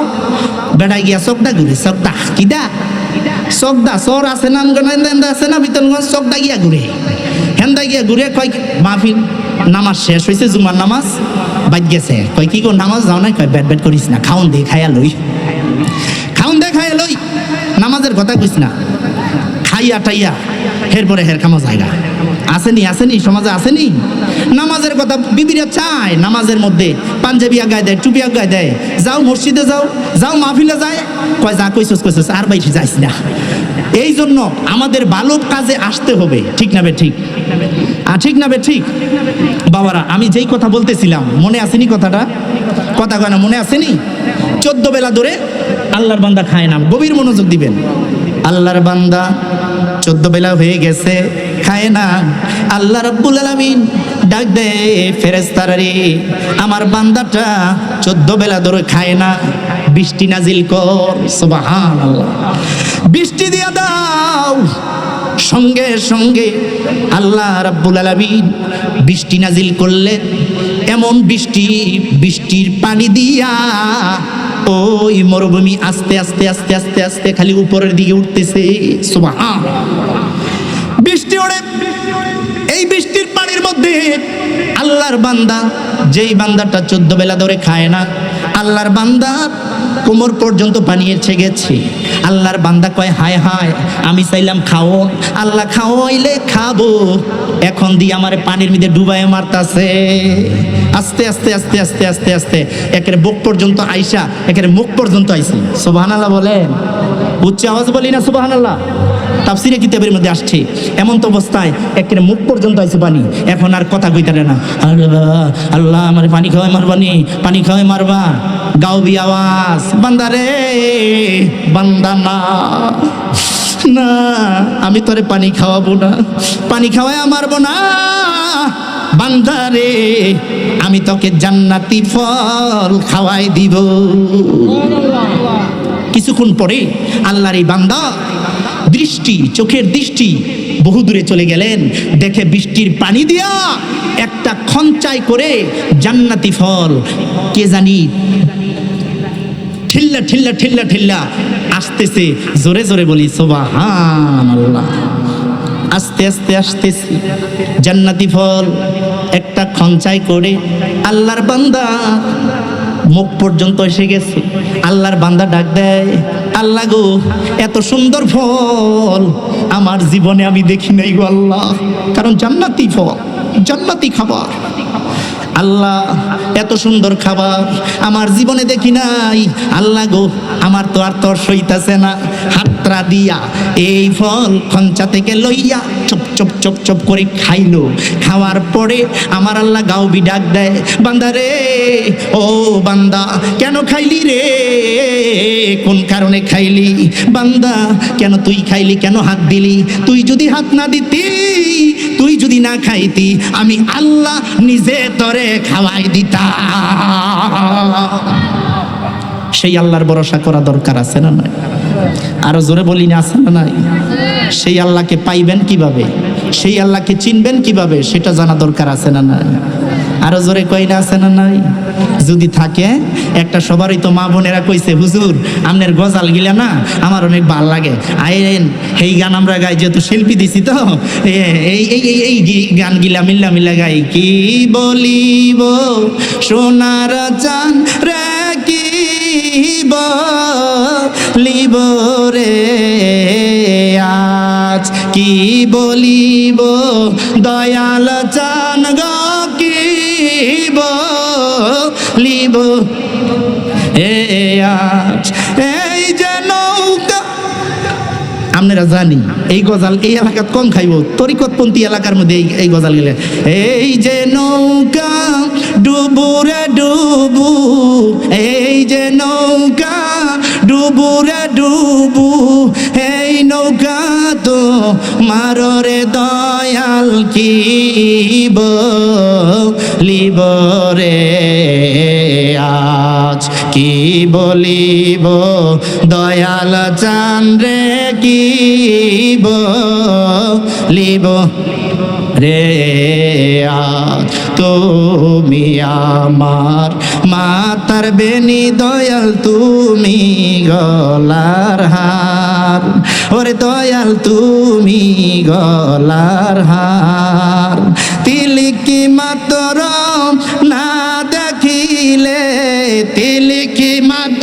বেড়ায় গিয়া চকদা ঘুরে, চকদা কিদা চকদা চর আছে না, আছে না বিতনগঞ্জ, চকদা গিয়া ঘুরে, হেন্দা গিয়া ঘুরে। কয় মাহফিল নামাজ শেষ হয়েছে, জুমার নামাজ বাদ গেছে। কয় কি গো নামাজ যাও না? কয় ব্যাট করিস না, খাউন দে খাইয়া লই, নামাজের কথা কইস না, খাইয়া টাইয়া এরপরে হের খামা জায়গা আসেনি সমাজে আসেনি। নামাজের কথা বিবিরা চায়, নামাজের মধ্যে পাঞ্জাবি আগায় দেয়, টুপি আগায় দেয়, যাও মসজিদে যাও মাহফিলে যায়। কয় যা কইছস আর বাইরে যাইস না। এই জন্য আমাদের ভালো কাজে আসতে হবে, ঠিক না বে ঠিক? ঠিক না বে ঠিক? বাবারা, আমি যেই কথা বলতেছিলাম মনে আসেনি কথাটা? কথা কয় না, মনে আসেনি? 14 বেলা ধরে আল্লাহর বান্দা খায় না। গভীর মনোযোগ দিবেন। আল্লাহর বান্দা 14 বেলা হয়ে গেছে খায় না। আল্লাহ রাব্বুল আলামিন ডাক দেয় ফেরেশতারা, রে আমার বান্দাটা 14 বেলা ধরে খায় না, বৃষ্টি নাজিল কর। সুবহানাল্লাহ, বৃষ্টি দিয়া দাও। সঙ্গে সঙ্গে আল্লাহ রাব্বুল আলামিন বৃষ্টি নাজিল করলেন। এমন বৃষ্টির পানি দিয়া ওই মরুভূমি আস্তে আস্তে আস্তে আস্তে আস্তে খালি উপরের দিকে উঠতেছে। সুবহানাল্লাহ, বৃষ্টি ওড়ে। এই বৃষ্টির পানির মধ্যে আল্লাহর বান্দা, যেই বান্দাটা 14 বেলা ধরে খায় না, আল্লাহর বান্দা কোমর পর্যন্ত পানি এসে গেছে। আল্লাহর বান্দা কয় হায় হায়, আমি চাইলাম খাও, আল্লাহ খাওয়াইলে খাবো, এখন দিয়ে আমার পানির মধ্যে ডুবাইয়ে মারতাছে। আস্তে আস্তে আস্তে আস্তে আস্তে আস্তে একের বুক পর্যন্ত আইসা, একের মুখ পর্যন্ত আইসি। সুবহানাল্লাহ বলেন, উচ্চ আওয়াজ বলি না সুবহানাল্লাহ? তাফসিরে কিতাবের মধ্যে আসছে এমন তো অবস্থায় একের মুখ পর্যন্ত আইসে পানি। এখন আর কথা কইতে না, আল্লাহ আমার পানি খাওয়াই মারবানি, পানি খাওয়াই মারবা। গাওবি আওয়াজ, বান্দা রে বান্দা না, না আমি তোরে পানি খাওয়াবো না, পানি খাওয়াই মারবো না। বান্দা রে আমি তোকে জান্নাতি ফল খাওয়াই দিব। কিছুক্ষণ পরে আল্লাহর এই বান্দা দৃষ্টি, চোখের দৃষ্টি বহু দূরে চলে গেলেন। দেখে বৃষ্টির পানি দিয়া একটা খঞ্চায় করে জান্নাতি ফল কে জানি ঠিল্লা ঠিল্লা ঠিল্লা ঠিল্লা আসতেছে। জোরে জোরে বলি সুবহানাল্লাহ। আস্তে আস্তে আসতেছে জান্নাতি ফল একটা খঞ্চায় করে আল্লাহর বান্দা মুখ পর্যন্ত এসে গেছে। আল্লাহর বান্দা ডাক দেয়, আল্লাহ গো, এত সুন্দর ফল আমার জীবনে আমি দেখি নাই গো আল্লাহ। কারণ জান্নাতি ফল, জান্নাতি খাবার। আল্লাহ, এত সুন্দর খাবার আমার জীবনে দেখি নাই। আল্লাহ গো, আমার তো আর তর সইতাছে না। হাতরা দিয়া এই ফল খঞ্চা থেকে লইয়া চপ চপ চপ চপ করে খাইলো। খাওয়ার পরে আমার আল্লাহ গাউবি ডাক দেয়, বান্দা রে, ও বান্দা, কেন খাইলি রে? কোন কারণে খাইলি? বান্দা, কেন তুই খাইলি? কেন হাত দিলি? তুই যদি হাত না দিতি, তুই যদি না খাইতি, আমি আল্লাহ নিজে তরে খাওয়াই দিতাম। সেই আল্লাহর ভরসা করা দরকার আছে না নাই? আরো জোরে বলি না, আছে না নাই? সেই আল্লাহকে পাইবেন কিভাবে, সেই আল্লাহকে চিনবেন কিভাবে, সেটা জানা দরকার আছে না নাই? আরো জোরে কই না, আছে না নাই? যদি থাকে একটা, সবারই তো মা বোনেরা কইছে, হুজুর আপনার গজাল গিলা না আমার অনেক ভাল লাগে, আইন এই গান আমরা গাই, যেহেতু শিল্পী দিছি তো এই গান গিলা মিল্লা মিল্লা গাই। কি বলিব সোনার চান রে, কি বলিব রে আজ, কি বলিব দয়াল চান গো, কি বলিব এ আজ। এই যে নৌকা, আপনারা জানি এই গজাল এই এলাকাত কম খাইব, তরিকতপন্থী এলাকার মধ্যে এই গজাল গেলে, এই যে নৌকা ডুবু রে ডুবু, এই যে নৌকা ডুবু রে ডুবু, এই নৌকা তো মাররে দয়াল, কি বলিব রে আজ, কি বলিব দয়াল চান রে, কি বলিব রে আজ। তুমি আমার মাতার বেনি দয়াল, তুমি গলার হার, ওরে দয়াল তুমি গলার হার। তিলকি মাতর না দেখিলে, তিলকি মাত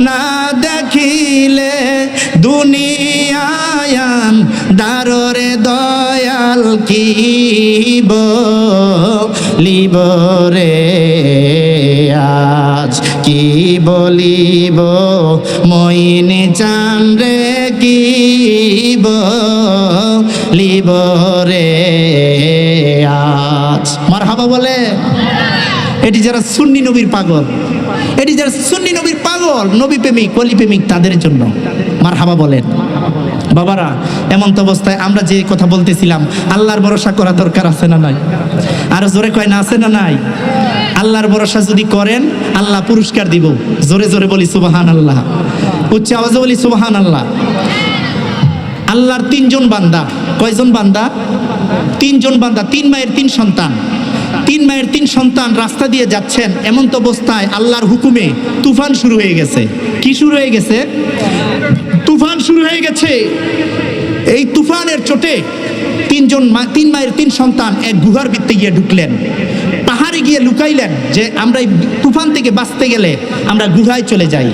না দেখিলে দুনিয়ায়ান দাররে দয়াল, কি বলিব রে আজ, কি বলিব মইনে চান রে, কি বলিব রে আজ। মারহাবা বলে। এটি যারা সুন্নি নবীর পাগল, এটি যারা সুন্নি নবীর পাগল, নবী প্রেমিক, ওলি প্রেমিক, তাদের জন্য মারহাবা বলেন। বাবারা, এমন তো অবস্থায় আমরা যে কথা বলতেছিলাম, আল্লাহর ভরসা করা দরকার আছে না নাই? আর জোরে কয় না, আছে না নাই? আল্লাহর ভরসা যদি করেন, আল্লাহ পুরস্কার দিব। জোরে জোরে বলি সুবহানাল্লাহ, উচ্চ আওয়াজে বলি সুবহানাল্লাহ। আল্লাহর তিনজন বান্দা, কয়জন বান্দা? তিনজন বান্দা, তিন মায়ের তিন সন্তান। তিন মায়ের তিন সন্তান রাস্তা দিয়ে যাচ্ছেন, এমন তো অবস্থায় আল্লাহর হুকুমে তুফান শুরু হয়ে গেছে। কি শুরু হয়ে গেছে? তুফান শুরু হয়ে গেছে। এই তুফানের চোটে তিন মায়ের তিন সন্তান এক গুহার ভিতরে গিয়ে ঢুকলেন, পাহাড়ে গিয়ে লুকাইলেন যে আমরা এই তুফান থেকে বাঁচতে গেলে আমরা গুহায় চলে যাই।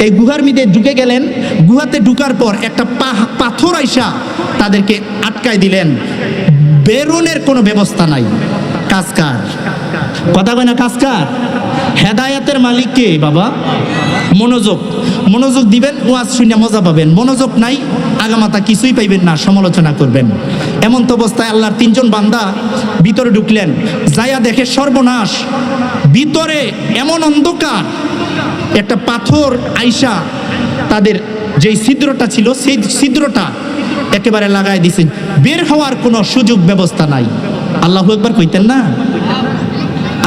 এই গুহার মধ্যে ঢুকে গেলেন। গুহাতে ঢুকার পর একটা পাথর আইসা তাদেরকে আটকায় দিলেন। বেরোনের কোনো ব্যবস্থা নাই। কাজকার কথা কয় না, কাজকার। হেদায়েতের মালিক কে বাবা? মনোযোগ দিবেন, ওয়াজ শুনে মজা পাবেন। মনোযোগ নাই, আগামাতা কিছুই পাইবেন না, সমালোচনা করবেন। এমন তো অবস্থায় আল্লাহর তিনজন বান্দা ভিতরে ঢুকলেন, যাইয়া দেখে সর্বনাশ। ভিতরে এমন অন্ধকার, একটা পাথর আইসা তাদের যেই ছিদ্রটা ছিল সেই ছিদ্রটা একেবারে লাগাই দিছেন। বের হওয়ার কোনো সুযোগ ব্যবস্থা নাই। আল্লাহু আকবার কইতেন না?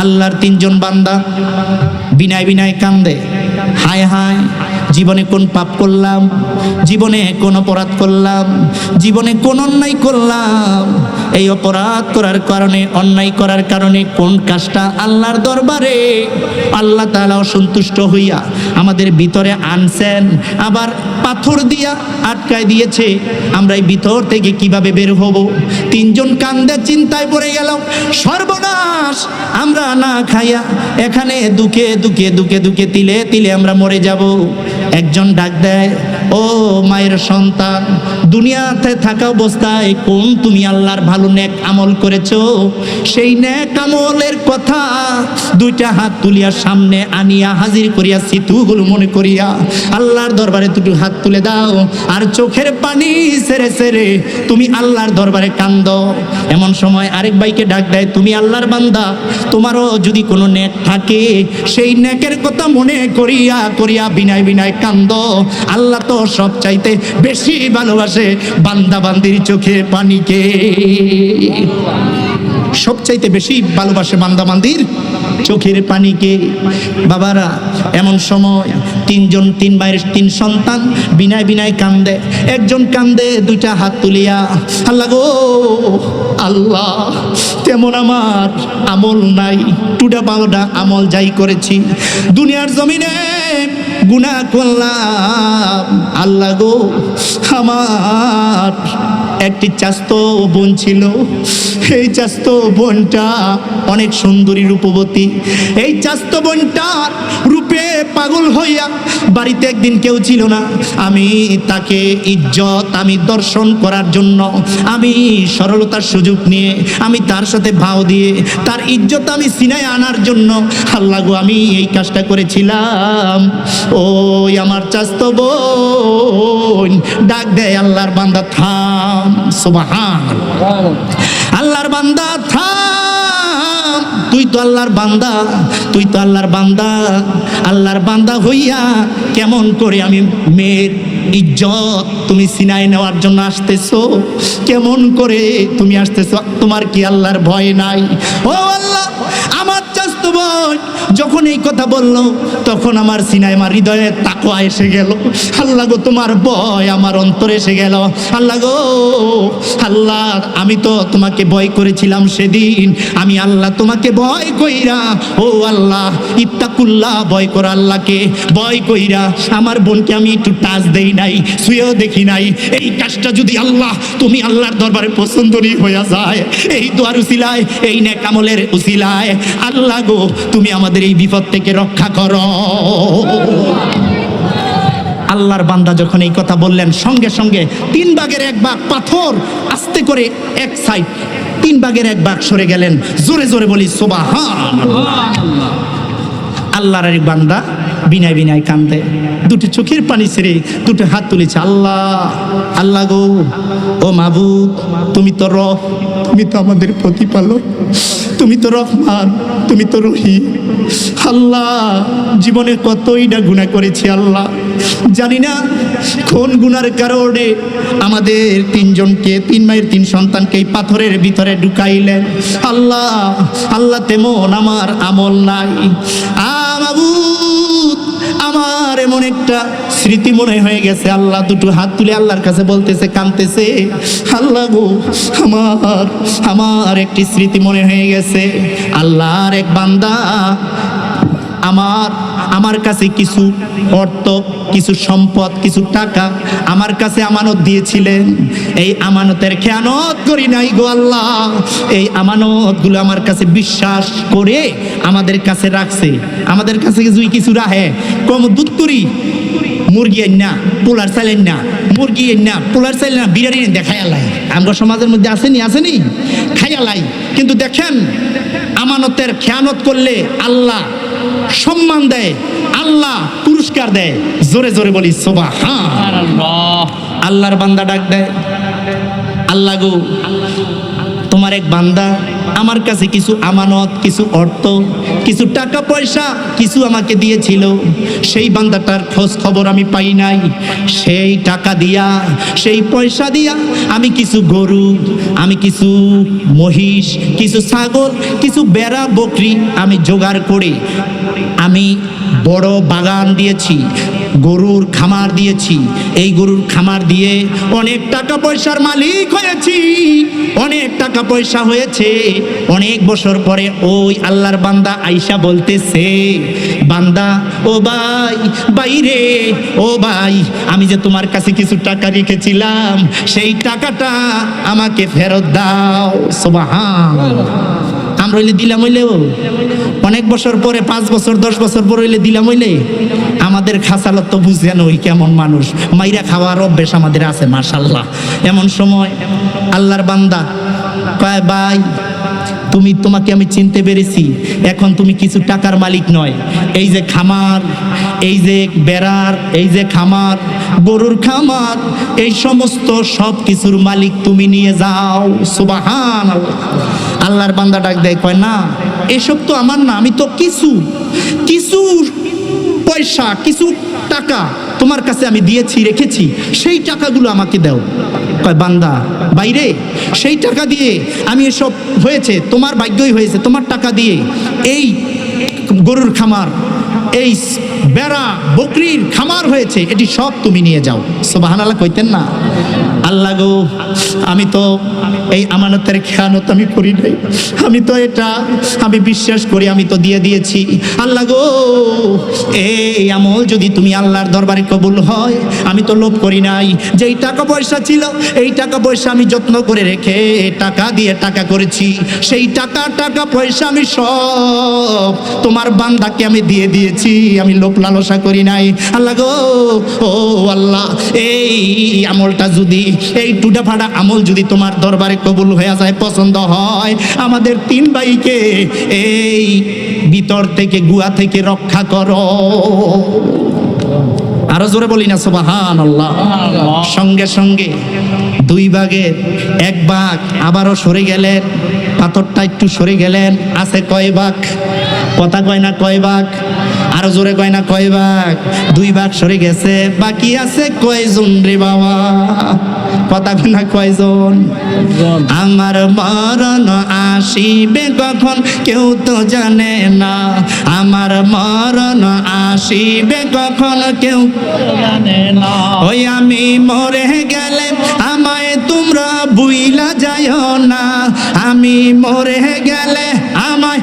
আল্লাহর তিনজন বান্দা বিনায় বিনায় কান্দে, হায় হায় জীবনে কোন পাপ করলাম, জীবনে কোন অপরাধ করলাম, জীবনে কোন অন্যায় করলাম, এই অপরাধ করার কারণে, অন্যায় করার কারণে কোন কাজটা আল্লাহর দরবারে আল্লাহ তাআলা অসন্তুষ্ট হইয়া আমাদের ভিতরে আনছেন, আবার পাথর দিয়া আটকায় দিয়েছে। আমরা এই ভিতর থেকে কিভাবে বের হব? তিনজন কান্দে চিন্তায় পড়ে গেল, সর্বনাশ, আমরা না খাইয়া এখানে দুঃখে দুঃখে দুঃখে দুঃখে তিলে তিলে আমরা মরে যাব। একজন ডাক দেয়, ও মায়ের সন্তান, দুনিয়াতে থাকা অবস্থায় কোন তুমি আল্লাহর ভালো নেক আমল করেছো? সেই নেক আমলের কথা দুইটা হাত তুলিয়া সামনে আনিয়া হাজির করিয়া সিতুগুলো মনে করিয়া আল্লাহর দরবারে দুটো হাত তুলে দাও, আর চোখের পানি ছেড়ে ছেড়ে তুমি আল্লাহর দরবারে কান্দো। এমন সময় আরেক ভাইকে ডাক দেয়, তুমি আল্লাহর বান্দা, তোমারও যদি কোনো নেক থাকে সেই নেকের কথা মনে করিয়া করিয়া বিনায় বিনায় কান্দো। আল্লাহ তো সব চাইতে বেশি ভালোবাসে বান্দা বান্দির চোখে পানিকে, সব চাইতে বেশি ভালোবাসে বান্দা বান্দির চোখের পানিকে। বাবারা, এমন সময় তিন ভাইয়ের তিন সন্তান বিনায় বিনায় কান্দে। একজন কান্দে দুইটা হাত তুলিয়া, আল্লাহ গো আল্লাহ, তেমন আমার আমল নাই, টুডা বাউডা আমল যাই করেছি, দুনিয়ার জমিনে গুনাহ করলাম। আল্লাহ গো, আমার একটি চাস্তো বোন ছিল, এই চাস্তো বোনটা অনেক সুন্দরী রূপবতী। এই চাস্তো বোনটার রূপে পাগল হইয়া বাড়িতে একদিন কেউ ছিল না, আমি তাকে ইজ্জত, আমি দর্শন করার জন্য, আমি সরলতার সুযোগ নিয়ে আমি তার সাথে ভাও দিয়ে তার ইজ্জত আমি সিনায় আনার জন্য, আল্লাহ গো, আমি এই কাজটা করেছিলাম। ওই আমার চাস্তো বোন ডাক দেয়, আল্লাহর বান্দা থাম, সুবহানাল্লাহ, আল্লাহর বান্দা থাম, তুই তো আল্লাহর বান্দা, তুই তো আল্লাহর বান্দা, আল্লাহর বান্দা হইয়া কেমন করে আমি মেয়ের ইজ্জত তুমি সিনায় নেওয়ার জন্য আসতেছো? কেমন করে তুমি আসতেছো? তোমার কি আল্লাহর ভয় নাই? ও আল্লাহ, আমার চাস্তো বোন যখন এই কথা বলল, তখন আমার সিনায়, আমার হৃদয়ে তাকওয়া এসে গেল। আল্লাহ গো, তোমার ভয় আমার অন্তরে এসে গেল। আল্লাহ গো, আল্লাহ, আমি তো তোমাকে ভয় করেছিলাম সেদিন, আমি আল্লাহ তোমাকে ভয় কইরা, ও আল্লাহ ইত্তাকুল্লাহ, ভয় করা আল্লাহকে, ভয় কইরা আমার বোনকে আমি একটু টাচ দেই নাই, ছুঁয়েও দেখি নাই। এই কাজটা যদি আল্লাহ তুমি আল্লাহর দরবারে পছন্দই হইয়া যায়, এই দোয়ার উসিলায়, এই নেক আমলের উসিলায়, আল্লাহ গো, তুমি আমাদের এই বিপদ থেকে রক্ষা করো। আল্লাহর বান্দা যখন এই কথা বললেন, সঙ্গে সঙ্গে 3 ভাগের 1 ভাগ পাথর আস্তে করে এক সাইড, 3 ভাগের 1 ভাগ সরে গেলেন। জোরে জোরে বলি সুবহানাল্লাহ। আল্লাহর এক বান্দা বিনায় বিনায় কান্দে, দুটো চোখের পানি ছেড়ে দুটো হাত তুলেছে, আল্লাহ, আল্লাহ গো, ও মাবুদ, তুমি তো রব, তুমি তো আমাদের প্রতিপালক, তুমি তো রহমান, তুমি তো রহিম। আল্লাহ, জীবনে কতই না গুনাহ করেছি আল্লাহ, জানি না কোন গুনার কারণে আমাদের 3 জনকে, 3 মায়ের 3 সন্তানকে এই পাথরের ভিতরে ঢুকাইলেন। আল্লাহ, আল্লাহ, তেমন আমার আমল নাই। মাবুদ, আমার এমন একটা স্মৃতি মনে হয়ে গেছে। আল্লাহ দুটো হাত তুলে আল্লাহর কাছে বলতেছে, কাঁদতেছে, আল্লাহ গো, আমার একটি স্মৃতি মনে হয়ে গেছে। আল্লাহর এক বান্দা আমার কাছে কিছু অর্থ, কিছু সম্পদ, কিছু টাকা আমার কাছে আমানত দিয়েছিলেন। এই আমানতের খেয়ানত করি নাই গো আল্লাহ, এই আমানতগুলো আমার কাছে বিশ্বাস করে আমাদের কাছে রাখছে। আমাদের কাছে কিছু রাহে, কম দুধ তুরি, মুরগি না, পোলার চাইলেন না, মুরগি না, পোলার চাইলেন না, বিরিয়ানি দেখাই আলাই, আমরা সমাজের মধ্যে আসেনি খাই আলাই। কিন্তু দেখেন, আমানতের খেয়ানত করলে আল্লাহ সম্মান দেয়, আল্লাহ পুরস্কার দেয়। জোরে জোরে বলি সুবহানাল্লাহ। আল্লাহর বান্দা ডাক দেয়, আল্লাহ গো, তোমার এক বান্দা আমার কাছে কিছু আমানত, কিছু অর্থ, কিছু টাকা পয়সা কিছু আমাকে দিয়েছিল। সেই বান্দাটার খোঁজ খবর আমি পাই নাই। সেই টাকা দিয়া, সেই পয়সা দিয়া আমি কিছু গরু, আমি কিছু মহিষ, কিছু ছাগল, কিছু বেড়া বকরি আমি জোগাড় করে আমি বড় বাগান দিয়েছি, গরুর খামার দিয়েছি, এই গরুর খামার দিয়ে অনেক টাকা পয়সার মালিক হয়েছি, অনেক টাকা পয়সা হয়েছে। অনেক বছর পরে ওই আল্লাহর বান্দা আইসা বলতেছে, বান্দা ও ভাই, বাইরে ও ভাই, আমি যে তোমার কাছে কিছু টাকা রেখেছিলাম সেই টাকাটা আমাকে ফেরত দাও। সুবহানাল্লাহ। আমরা হইলে দিলাম হইলেও অনেক বছর পরে, 5 বছর 10 বছর পরে হইলে দিলাম হইলে আমাদের খাসালত তো বুঝেন ওই কেমন মানুষ, মাইরা খাওয়ার অভ্যেস আমাদের আছে মাশাআল্লাহ। এমন সময় আল্লাহর বান্দা কয়, ভাই তোমাকে আমি চিনতে পেরেছি, এখন তুমি কিছু টাকার মালিক নয়, এই যে খামার, এই যে বেড়ার, এই যে খামার, গরুর খামার, এই সমস্ত সব কিছুর মালিক তুমি নিয়ে যাও। সুবহানাল্লাহ। আল্লাহর বান্দা ডাক দেয়, কয় না, এসব তো আমার না, আমি তো কিছু পয়সা, কিছু টাকা তোমার কাছে আমি দিয়েছি, রেখেছি, সেই টাকাগুলো আমাকে দাও। কয়, বান্দা বাইরে, সেই টাকা দিয়ে আমি এসব হয়েছে, তোমার ভাগ্যই হয়েছে, তোমার টাকা দিয়ে এই গরুর খামার, এই বেড়া বকরির খামার হয়েছে, এটি সব তুমি নিয়ে যাও। সুবহানাল্লাহ কইতেন না? আল্লাহ গো, আমি তো এই আমানতের খেয়ানত আমি করি নাই, আমি তো এটা আমি বিশ্বাস করি, আমি তো দিয়ে দিয়েছি। আল্লাহ গো, এই আমল যদি তুমি আল্লাহর দরবারে কবুল হয়, আমি তো লোভ করি নাই, যেই টাকা পয়সা ছিল এই টাকা পয়সা আমি যত্ন করে রেখে টাকা দিয়ে টাকা করেছি, সেই টাকা পয়সা আমি সব তোমার বান্দাকে আমি দিয়ে দিয়েছি, আমি লোভ লালসা করি নাই। আল্লাহ গো, ও আল্লাহ, এই আমলটা যদি, এই টুডা ফাড়া আমল যদি তোমার দরবারে কবুল হয়ে যায়, পছন্দ হয়, আমাদের 3 ভাইকে এই ভিতর থেকে, গুয়া থেকে রক্ষা করো। আরো জোরে বলি না সুবহানাল্লাহ। সঙ্গে সঙ্গে 2 ভাগের 1 ভাগ আবারও সরে গেলেন, পাথরটা একটু সরে গেলেন। আছে কয় ভাগ? কথা কয় না কয় ভাগ? আরো জোরে কয় না কয় ভাগ? 2 ভাগ সরে গেছে, বাকি আছে কয়জন রে বাবা? কথা কয় না কয়জন? আমার মরণ আসিবে কখন কেউ তো জানে না, আমার মরণ আসিবে কখন কেউ জানে না। ওই আমি মরে গেলে আমায় তোমরা বুইলা যাইও না, আমি মরে গেলে আমায়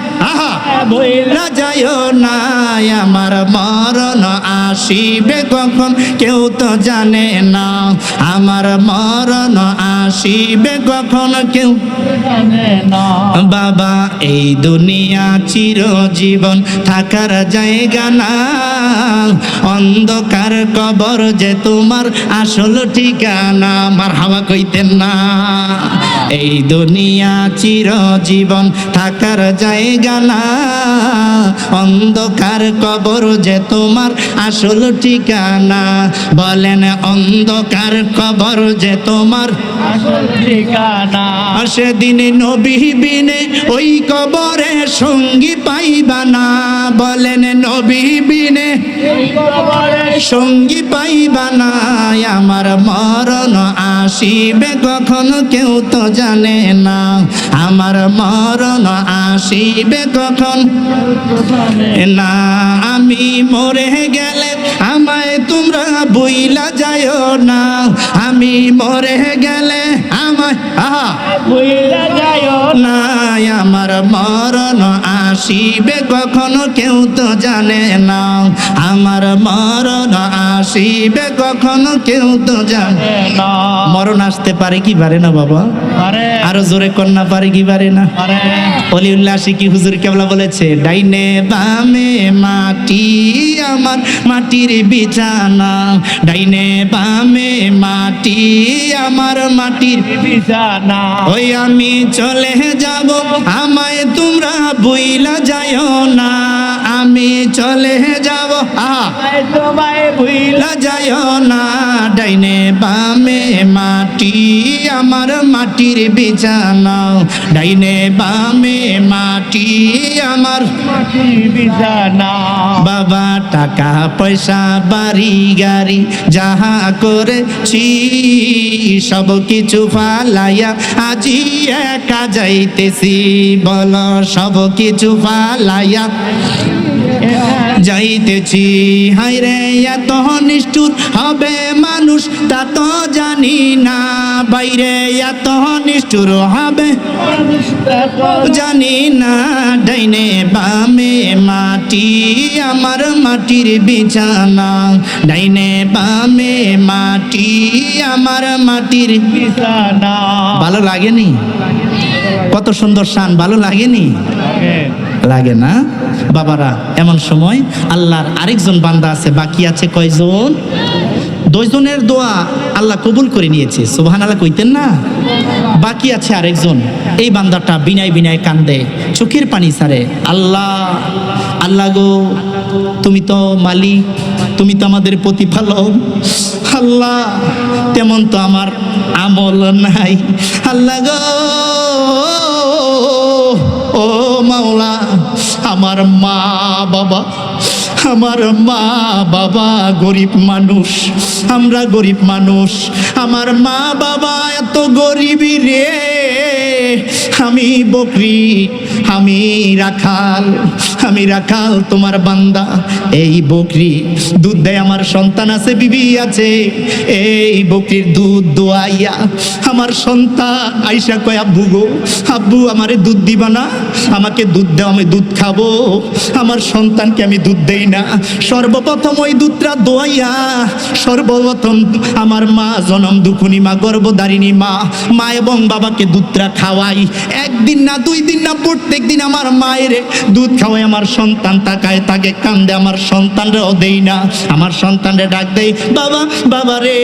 বুইলা যাইও না, আমার মরণ আসিবে কখন কেউ তো জানে না, আমার মরণ আসিবে কখন কেউ জানে না। বাবা এই দুনিয়া চিরজীবন থাকার জায়গা না, অন্ধকার কবর যে তোমার আসল ঠিকানা। মারহাবা কইতেন না? এই দুনিয়া চিরজীবন থাকার জায়গা না, অন্ধকার কবর যে তোমার আসল ঠিকানা। বলেন অন্ধকার কবর যে তোমার আসল ঠিকানা। সেদিন নবী বিনে ওই কবরে সঙ্গী পাইবা না, বলেন নবী বিনে ওই কবরে সঙ্গী পাইবা না, আমার মরণ আসিবে কখন কেউ তো জানে না, আমার মরণ আসিবে কখন না। আমি মরে গেলে আমায় তোমরা বুইলা যাইও না, আমি মরে গেলে আমায় বুইলা যাইও না, আমার মরণ আসিবে কখনো কেউ তো জানে না, আমার মরণ আসিবে কখনো কেউ তো জানে না। মরণ আসতে পারে কি পারে না বাবা? আরো জোরে কন্যা পারে কি পারে না? অলিউল্লাহ আশিকি হুজুর কেবলা বলেছে, ডাইনে বামে মাটি আমার মাটির বিছানা, ডাইনে বামে মাটি আমার মাটির বিছানা। ওই আমি চলে যাব আমায় তোমরা বুইলা যাইও না, আমি চলে যাব তোমায় বুইলা যাইও না, ডাইনে বামে মাটি আমার মাটির বিছানা, ডাইনে বামে মাটি আমার মাটির বিছানা। বাবা টাকা পয়সা বাড়ি গাড়ি যাহা করেছি সব কিছু ফালাইয়া আজি একা যাইতেছি, বলো সব কিছু ফালাইয়া যাইতেছি। হায়রে এত নিষ্ঠুর হবে মানুষ তা তো জানি না, বাইরে এত নিষ্ঠুর হবে জানি না। ডাইনে বামে মাটি আমার মাটির বিছানা, ডাইনে বামে মাটি আমার মাটির বিছানা। ভালো লাগেনি? কত সুন্দর শান, ভালো লাগেনি? লাগে না বাবারা? এমন সময় আল্লাহর আরেকজন বান্দা আছে, বাকি আছে কয়জন? 2 জনের দোয়া আল্লাহ কবুল করে নিয়েছে, সুবহানাল্লাহ কইতেন না? বাকি আছে আরেকজন। এই বান্দাটা বিনায় বিনায় কান্দে, চোখের পানি ছাড়ে। আল্লাহ, আল্লাহ গো, তুমি তো মালিক, তুমি তো আমাদের প্রতিপালক। আল্লাহ, তেমন তো আমার আমল নাই। আল্লাহ গো, ও মাওলা, আমার মা বাবা, আমার মা বাবা গরিব মানুষ, আমরা গরিব মানুষ। আমার মা বাবা এত গরিবই রে, আমি বকরি, আমি রাখাল, আমি রাখাল তোমার বান্দা। এই বকরি দুধ দেয়, আমার সন্তান আছে, বিবি আছে। এই বকরির দুধ দোয়াইয়া আমার সন্তান আইসা কয়, আব্বু গো, আব্বু আমারে দুধ দিবা না? আমাকে দুধ দাও, আমি দুধ খাবো। আমার সন্তানকে আমি দুধ দেই না। সর্বপ্রথম ওই দুধটা দোয়াইয়া সর্বপ্রথম আমার মা, জনম দুখুনি মা, গর্ভধারিণী মা, মা এবং বাবাকে দুধটা খাওয়াই। একদিন না, 2 দিন না, প্রত্যেক দিন আমার মায়ের দুধ খাওয়াই। আমার সন্তান তাকায়, তাকে কান্দে, আমার সন্তানরাও দেই না। আমার সন্তানরে ডাক দেই, বাবা, বাবা রে।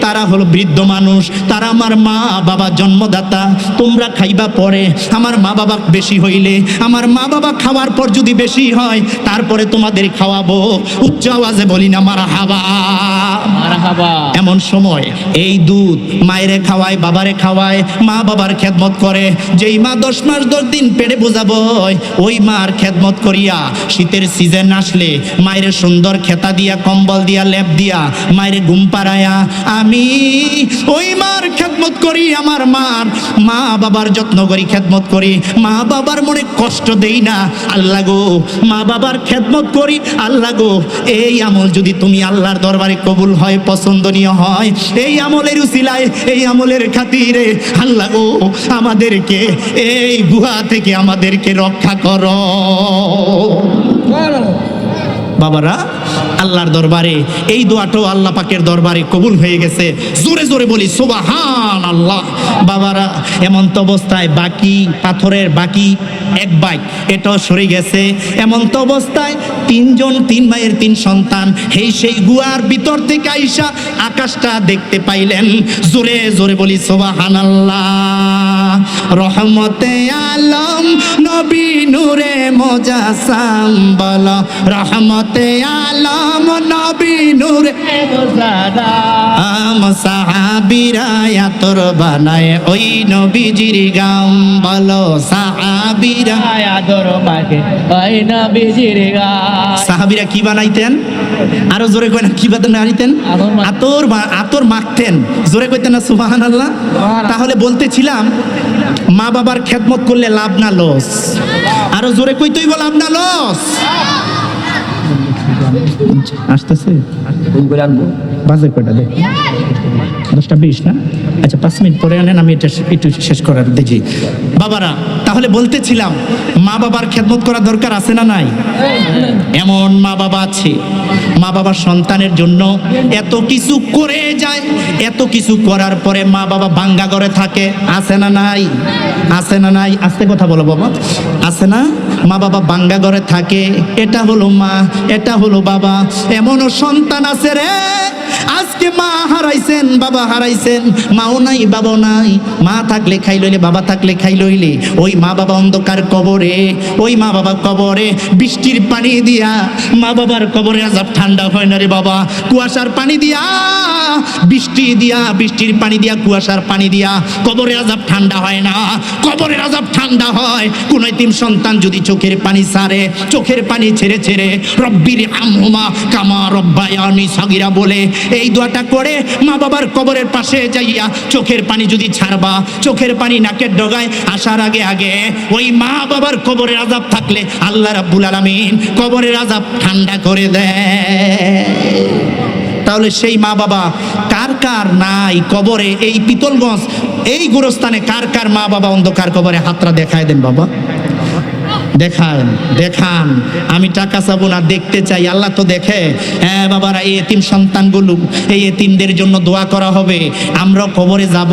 তারা হলো বৃদ্ধ মানুষ, তারা আমার মা বাবা জন্মদাতা। তোমরা খাইবা পরে, আমার মা বাবা বেশি হইলে, আমার মা বাবা খাওয়ার পর যদি বেশি হয়, তারপরে তোমাদের খাওয়াবো। উচ্চ আওয়াজে বলি না মারহাবা, মারহাবা। এমন সময় এই দুধ মায়েরে খাওয়ায়, বাবারে খাওয়ায়, মা বাবার খেদমত করে। যেই মা 10 মাস 10 দিন পেটে বোঝাবো, ওই মার খেদমত করিয়া শীতের সিজন আসলে মায়ের সুন্দর খেতা দিয়া, কম্বল দিয়া, লেপ দিয়া মায়ের ঘুম পাড়ায়া আমি ওই মার খেদমত করি। আমার মার, মা বাবার যত্ন করি, খেদমত করি। মা বাবার মনে কষ্ট দেই না। আল্লাহ গো, মা বাবার খেদমত করি। আল্লাহ গো, এই আমল যদি তুমি আল্লাহর দরবারে কবুল হয়, পছন্দনীয় হয়, এই আমলের উসিলায়, এই আমলের খাতিরে আল্লাহ গো, আমাদেরকে এই গুহা থেকে আমাদেরকে রক্ষা করো। বাবারা, আল্লাহর দরবারে এই দোয়াটাও আল্লাহ পাকের দরবারে কবুল হয়ে গেছে। জোরে জোরে বলি সুবহানাল্লাহ। বাবারা, এমন তো অবস্থায় বাকি পাথরের বাকি 1 ভাই এটাও সরে গেছে। এমন তো অবস্থায় 3 জন, 3 ভাইয়ের 3 সন্তান সেই গুহার ভিতর থেকে আইসা আকাশটা দেখতে পাইলেন। জোরে জোরে বলি সুবহানাল্লাহ। রহমতে আলম নবী নূরে মুজাসসাম, বলো রহমতে আলম নবী নূরে মুজাসসাম। সাহাবীরা আতর বানায় ওই নবীজির গাম, বলো সাহাবীরা আদর মাকে ওই নবীজির গাম। সাহাবীরা কি বানাইতেন? আরো জোরে কই না, কি বানাইতেন? আতর মাখতেন। জোরে কইতেন না সুবহানাল্লাহ? তাহলে বলতেছিলাম, মা বাবার খেদমত করলে লাভ না লস? আরো জোরে কইতেই বল, লাভ না লস? আসতেছে বাজে কয়টা দেখ, 10:20 না? আচ্ছা, 5 মিনিট পরে আনেন, আমি এটা একটু শেষ করার দেখি। বাবারা, তাহলে বলতেছিলাম, মা বাবার খেদমত করা দরকার আছে না নাই? এমন মা বাবা আছে, মা বাবার সন্তানের জন্য এত কিছু করে যায়, এত কিছু করার পরে মা বাবা ভাঙ্গা ঘরে থাকে, আছে না নাই? আছে না নাই? আস্তে কথা বলো বাবা, আছে না? মা বাবা ভাঙ্গা ঘরে থাকে। এটা হলো মা, এটা হলো বাবা। এমনও সন্তান আছে রে, আজকে মা হারাইছেন, বাবা হারাইছেন, মাও নাই, বাবাও নাই। মা থাকলে খাই লইলে, বাবা থাকলে খাই লইলে, ওই মা বাবা অন্ধকার কবরে, ওই মা বাবা কবরে বৃষ্টির পানি দিয়া মা বাবার কবরে আযাব ঠান্ডা হয় না রে বাবা। কুয়াশার পানি দিয়া, বৃষ্টি দিয়া, বৃষ্টির পানি দিয়া, কুয়াশার পানি দিয়া কবরে আযাব ঠান্ডা হয় না। কবরের আযাব ঠান্ডা হয় কোন এতিম সন্তান যদি চোখের পানি ছাড়ে, চোখের পানি ছেড়ে ছেড়ে রব্বির আমহুমা কামা রব্বায়ানি সাগীরা বলে এই দোয়াটা করে মা বাবার কবরের পাশে যাইয়া চোখের পানি যদি ছাড়বা, চোখের পানি নাকের ডগায় আসার আগে আগে আগে ওই মা বাবার কবরের আযাব থাকলে আল্লাহ রাব্বুল আলামিন কবরের আযাব ঠান্ডা করে দেয়। তাহলে সেই মা বাবা কার কার নাই কবরে, এই পিতলগঞ্জ এই গোরস্থানে কার কার মা বাবা অন্ধকার কবরে? হাতরা দেখায় দেন বাবা, দেখান দেখান। আমি টাকা চাবো না, দেখতে চাই। আল্লাহ তো দেখে। হ্যাঁ বাবারা, এই এতিম সন্তানগুলো, এই এতিমদের জন্য দোয়া করা হবে। আমরা কবরে যাব।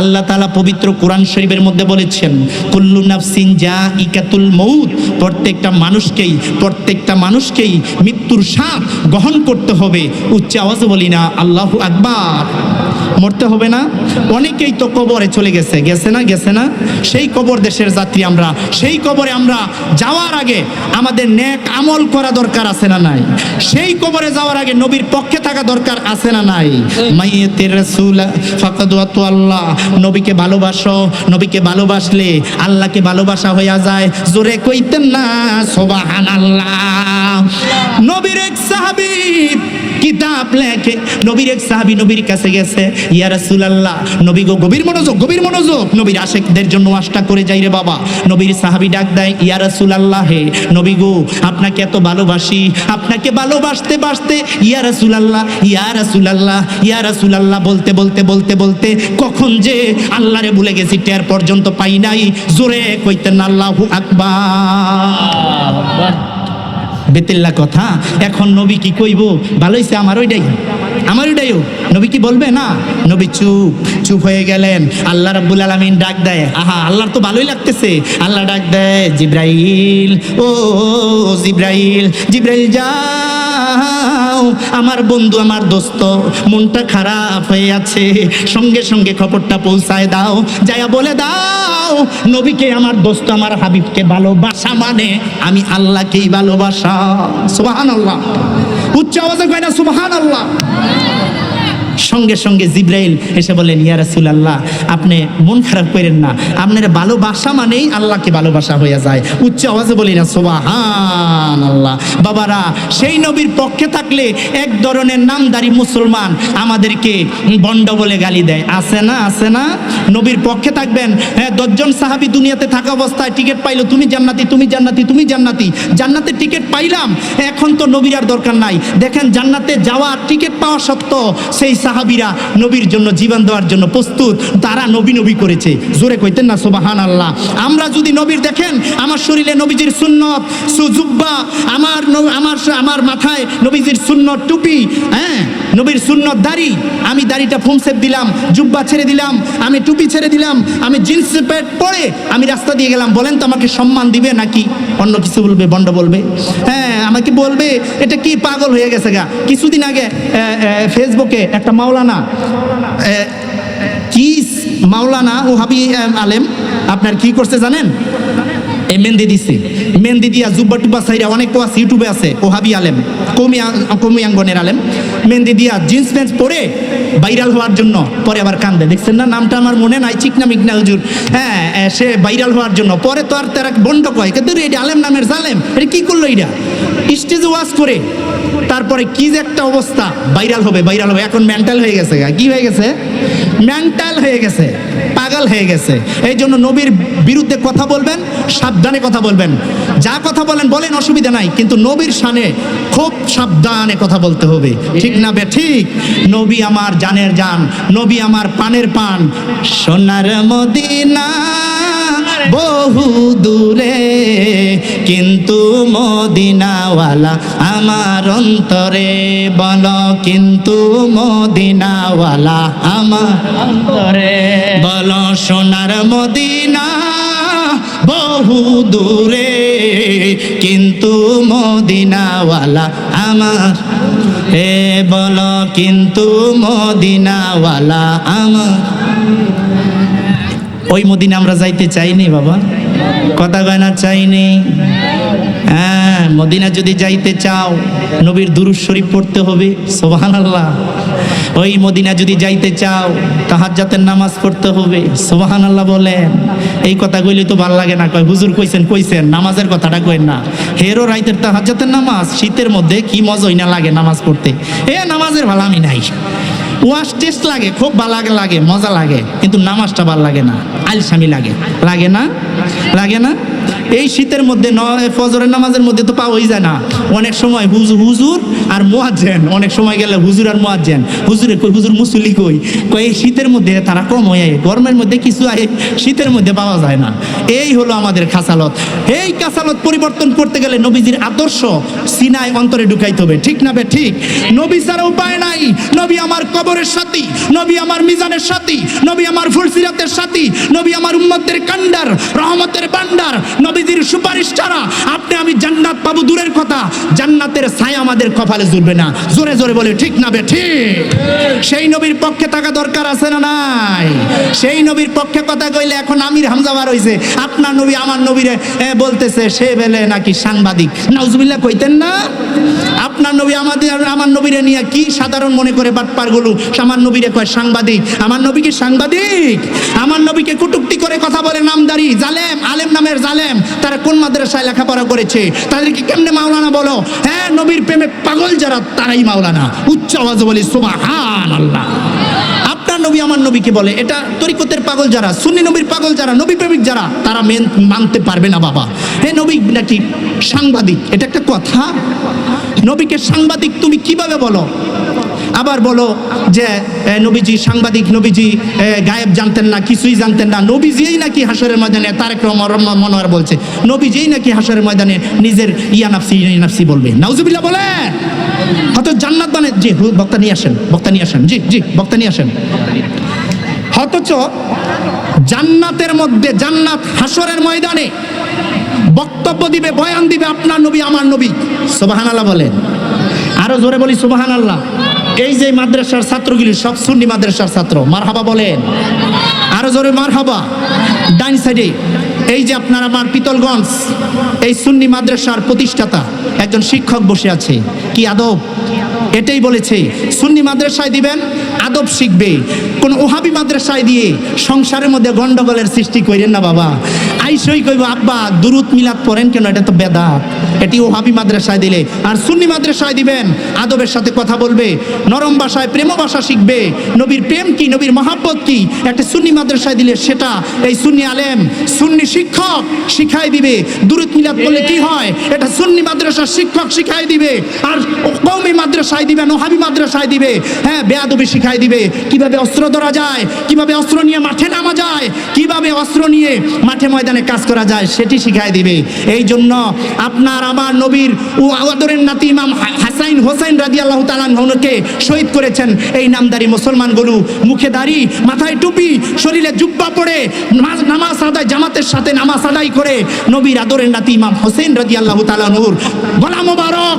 আল্লাহ তাআলা পবিত্র কোরআন শরীফের মধ্যে বলেছেন, কুল্লু নাফসিন যায়িকাতুল মউত, প্রত্যেকটা মানুষকেই মৃত্যুর স্বাদ গ্রহণ করতে হবে। উচ্চ আওয়াজে বলি না আল্লাহু আকবার। মরতে হবে না? অনেকেই তো কবরে চলে গেছে না? সেই কবর দেশের যাত্রী আমরা। সেই কবরে আমরা যাওয়ার আগে আমাদের নেক আমল করা দরকার আছে না নাই? সেই কবরে যাওয়ার আগে নবীর পক্ষে থাকা দরকার আছে না নাই? মাইয়াতির রাসূল ফাকাদ ওয়াতু আল্লাহ, নবীকে ভালোবাসো। নবীকে ভালোবাসলে আল্লাহকে ভালোবাসা হইয়া যায়। জোরে কইতেন না সুবহানাল্লাহ। নবীর এক সাহাবী কিতাব লেখে, নবীর এক সাহাবী নবীর কাছে গেছে, ইয়া রাসূলুল্লাহ, নবী গো, গভীর মনোযোগ, নবীর আশিকদের জন্য ওয়াজটা করে যাই রে বাবা। নবীর সাহাবী ডাক দেয়, ইয়া রাসূলুল্লাহ, হে নবী গো, আপনাকে এত ভালোবাসি, আপনাকে ভালোবাসতে ইয়া রাসূলুল্লাহ বলতে কখন যে আল্লাহরে ভুলে গেছি টের পর্যন্ত পাই নাই। জোরে কইতেন আল্লাহু আকবার। বেতিল্লা কথা। এখন নবী কি কইব? ভালো হইছে আমার ওইটাইও। নবী কি বলবে না? নবী চুপ হয়ে গেলেন। আল্লাহ রাব্বুল আলামিন ডাক দেয়, আহা, আল্লাহর তো ভালোই লাগতেছে। আল্লাহ ডাক দেয়, জিবরাইল, ও জিবরাইল যাও, আমার বন্ধু, আমার দোস্ত মনটা খারাপ হয়ে আছে, সঙ্গে সঙ্গে খবরটা পৌঁছায় দাও, যায়া বলে দাও নবীকে, আমার দোস্ত, আমার হাবিবকে ভালোবাসা মানে আমি আল্লাহকেই ভালোবাসা। সুবহানাল্লাহ। উচ্চ আওয়াজে কয় না সুবহানাল্লাহ? সঙ্গে সঙ্গে জিবরাইল এসে বলেন, ইয়া রাসূলুল্লাহ, আপনি মন খারাপ করেন না, আপনার ভালোবাসা মানেই আল্লাহকে ভালোবাসা হয়ে যায়। উচ্চ আওয়াজে বলি না সুবহানাল্লাহ। বাবারা, সেই নবীর পক্ষে থাকলে এক ধরনের নামদারি মুসলমান আমাদেরকে বন্ড বলে গালি দেয়। আছে না? নবীর পক্ষে থাকবেন। হ্যাঁ, 10 জন সাহাবী দুনিয়াতে থাকা অবস্থায় টিকিট পাইলো, তুমি জান্নাতি, জান্নাতের টিকিট পাইলাম। এখন তো নবীর আর দরকার নাই। দেখেন, জান্নাতে যাওয়ার টিকিট পাওয়া সত্ত্বেও সেই সাহাবীরা নবীর জন্য জীবন দেওয়ার জন্য প্রস্তুত। তারা নবী করেছে। জোরে কইতেন না সুবহানাল্লাহ। আমরা যদি নবীর দেখেন, আমার শরীরে নবীজির সুন্নত সুজুব্বা, আমার মাথায় নবীজির সুন্নত টুপি, হ্যাঁ, নবীর সুন্নত দাড়ি, আমি দাড়িটা ফুমসেপ দিলাম, জুব্বা ছেড়ে দিলাম, আমি টুপি ছেড়ে দিলাম, আমি জিন্স প্যান্ট পরে আমি রাস্তা দিয়ে গেলাম, বলেন তো আমাকে সম্মান দিবে নাকি অন্য কিছু বলবে? বন্ড বলবে। হ্যাঁ, আমাকে বলবে এটা কি পাগল হয়ে গেছে গা। কিছুদিন আগে ফেসবুকে একটা মাওলানা ওহাবি আলেম আপনার কি করছে জানেন? এই মেহেন্দি দিয়া জুব্বা টুব্বা সাইরা অনেক ওয়াজ ইউটিউবে আছে। ওহাবি আলেম, কৌমি আঙ্গনের আলেম, মেহেন্দি দিয়া জিন্স প্যান্ট পরে ভাইরাল হওয়ার জন্য, পরে আবার কান্দে। দেখছেন না? নামটা আমার মনে নাই, চিকনা মিকনা হুজুর। হ্যাঁ, সে ভাইরাল হওয়ার জন্য পরে তো আর তারা বন্ড কয়, কিন্তু এটা আলেম নামের জালেম, এটা কি করলো? এটা স্টেজে ওয়াজ করে তারপরে কি যে একটা অবস্থা, ভাইরাল হবে। এখন মেন্টাল হয়ে গেছে। কি হয়ে গেছে? মেন্টাল হয়ে গেছে, পাগল হয়ে গেছে। এই জন্য নবীর বিরুদ্ধে কথা বলবেন, সাবধানে কথা বলবেন। যা কথা বলেন, অসুবিধা নাই, কিন্তু নবীর শানে খুব সাবধানে কথা বলতে হবে। ঠিক না বে ঠিক? নবী আমার জানের জান, নবী আমার পানের পান। সোনার মদিনা বহু দূরে, কিন্তু মদিনাওয়ালা আমার অন্তরে। বলো, কিন্তু মদিনাওয়ালা আমার অন্তরে। বলো, সোনার মদিনা বহু দূরে, কিন্তু মদিনাওয়ালা আমার। হে বলো, কিন্তু মদিনাওয়ালা আমার। ওই মদিনা আমরা যাইতে চাইনি বাবা, কথা গানা চাইনি। হ্যাঁ, মদিনা যদি যাইতে চাও নবীর দুরূদ শরীফ পড়তে হবে। সুবহানাল্লাহ। ওই মদিনা যদি যাইতে চাও তাহাজ্জুদের নামাজ পড়তে হবে। সুবহানাল্লাহ বলেন। এই কথা কইলে তো ভালো লাগে না, কয় হুজুর কইছেন নামাজের কথাটা কইেন না। হেরো রাইতের তাহাজ্জুদের নামাজ, শীতের মধ্যে কি মজাই না লাগে নামাজ পড়তে। নামাজের ভালো আমি নাই। ওয়াশ টেস্ট লাগে, খুব ভালো লাগে, মজা লাগে, কিন্তু নামাজটা ভালো লাগে না। আলসামি লাগে, লাগে না? লাগে না? এই শীতের মধ্যে ফজরের নামাজের মধ্যে তো পাওয়াই যায় না। অনেক সময় হুজুর আর মুয়াজ্জিন, অনেক সময় গেলে হুজুর আর মুয়াজ্জিন, হুজুরে কই, হুজুর মুসল্লি কই, এই শীতের মধ্যে তারা কম হয়ে, গরমের মধ্যে কিছু আয়, শীতের মধ্যে পাওয়া যায় না। এই হলো আমাদের খাসালত। এই খাসালত পরিবর্তন করতে গেলে নবীজির আদর্শ সিনায় অন্তরে ঢুকাইতে হবে, ঠিক না বে ঠিক? নবী ছাড়া উপায় নাই। নবী আমার কবরের সাথী, নবী আমার মিজানের সাথী, নবী আমার ফুলসিরাতের সাথী, নবী আমার উম্মতের কান্ডার, রহমতের ভান্ডার। নবীজির সুপারিশ ছাড়া আপনি আমি জান্নাত পাবো দূরের কথা, জান্নাতের ছায়া আমাদের কপালে ঝুলবে না। জোরে জোরে বলে ঠিক না বে ঠিক? সেই নবীর পক্ষে থাকা দরকার আছে না নাই? সেই নবীর পক্ষে কথা কইলে এখন আমির হামজা বার হইছে, আপনার নবী আমার নবীরে বলতেছে সে বেলে নাকি সাংবাদিক। নাউজুবিল্লাহ কইতেন না? আপনার নবী আমার নবীরে নিয়ে কি সাধারণ মনে করে বাটপারগুলো, আমার নবীরে কয় সাংবাদিক। আমার নবী কি সাংবাদিক? আমার নবীকে কটূক্তি করে কথা বলে নামদারি জালেম, আলেম নামের জালেম। তারা কোন মাদ্রাসায় লেখাপড়া করেছে? তাদেরকে কেমনে মাওলানা বলো? হ্যাঁ, নবীর প্রেমে পাগল যারা তারাই মাওলানা। উচ্চ আওয়াজে বলি সুবহানাল্লাহ। আপনার নবী আমার নবীকে বলে এটা তরিকতের পাগল যারা, সুন্নি নবীর পাগল যারা, নবী প্রেমিক যারা, তারা মানতে পারবে না বাবা। হে নবী নাকি সাংবাদিক, এটা একটা কথা? নবীকে সাংবাদিক তুমি কিভাবে বলো? আবার বলো যে নবীজি সাংবাদিক, নবীজি গায়েব জানতেন না, কিছুই জানতেন না। নবীজিই নাকি হাসরের ময়দানে, তারেক রহমান মনোয়ার বলছে, নবীজিই নাকি হাসরের ময়দানে নিজের ইয়া নাফসি বলবে। নাউজুবিল্লাহ বলে হয়তো জান্নাত বানে। জি বক্তা নিয়ে আসেন, বক্তা নিয়ে আসেন, জি জি বক্তা নিয়ে আসেন। অথচ জান্নাতের মধ্যে, জান্নাত হাসরের ময়দানে বক্তব্য দিবে, বয়ান দিবে আপনার নবী আমার নবী। সুবহানাল্লাহ বলেন, আরো জোরে বলি সুবহানাল্লাহ। এই যে মাদ্রাসার ছাত্রগুলি সব সুন্নি মাদ্রাসার ছাত্র, মারহাবা বলেন, আরো জোরে মারহাবা। ডাইন সাইডে এই যে আপনার আমার পিতলগঞ্জ, এই সুন্নি মাদ্রাসার প্রতিষ্ঠাতা একজন শিক্ষক বসে আছে। কি আদব! এটাই বলেছে সুন্নি মাদ্রাসায় দিবেন, আদব শিখবে। কোন ওহাবি মাদ্রাসায় দিয়ে সংসারের মধ্যে গন্ডগোলের সৃষ্টি করেন না বাবা। আইসই কইব আব্বা দুরুদ মিলাদ পড়েন কেন, এটা তো বেদাত। এটি ওহাবি মাদ্রাসায় দিলে। আর সুন্নি মাদ্রাসায় দিবেন, আদবের সাথে কথা বলবে, নরম ভাষায় প্রেম ভাষা শিখবে। নবীর প্রেম কি, নবীর মহাব্বত কি, একটা সুন্নি মাদ্রাসায় দিলে সেটা এই সুন্নি আলেম, সুন্নি শিক্ষক শিখাই দিবে। দুরুদ মিলাদ করলে কি হয়, এটা সুন্নি মাদ্রাসার শিক্ষক শিখাই দিবে। আর কওমি মাদ্রাসায় দিবেন, ওহাবি মাদ্রাসায় দিবে, হ্যাঁ বেয়াদবি শিখাই দিবে। কিভাবে অস্ত্র ধরা যায়, কিভাবে অস্ত্র নিয়ে মাঠে নামা যায়, কিভাবে অস্ত্র নিয়ে মাঠে ময়দানে কাজ করা যায়, সেটি শিখাই দিবে। এই জন্য আপনার আমার নবীর আদরের নাতি ইমাম হাসাইন হোসেন রাদিয়াল্লাহু তাআলা আনহুকে শহীদ করেছেন এই নামদারি মুসলমানগুলো। মুখে দাড়ি, মাথায় টুপি, শরীরে জুব্বা পরে নামাজ আদায়, জামাতের সাথে নামাজ আদায় করে নবীর আদরের নাতি ইমাম হোসেন রাদিয়াল্লাহু তাআলা আনহুর গলা মোবারক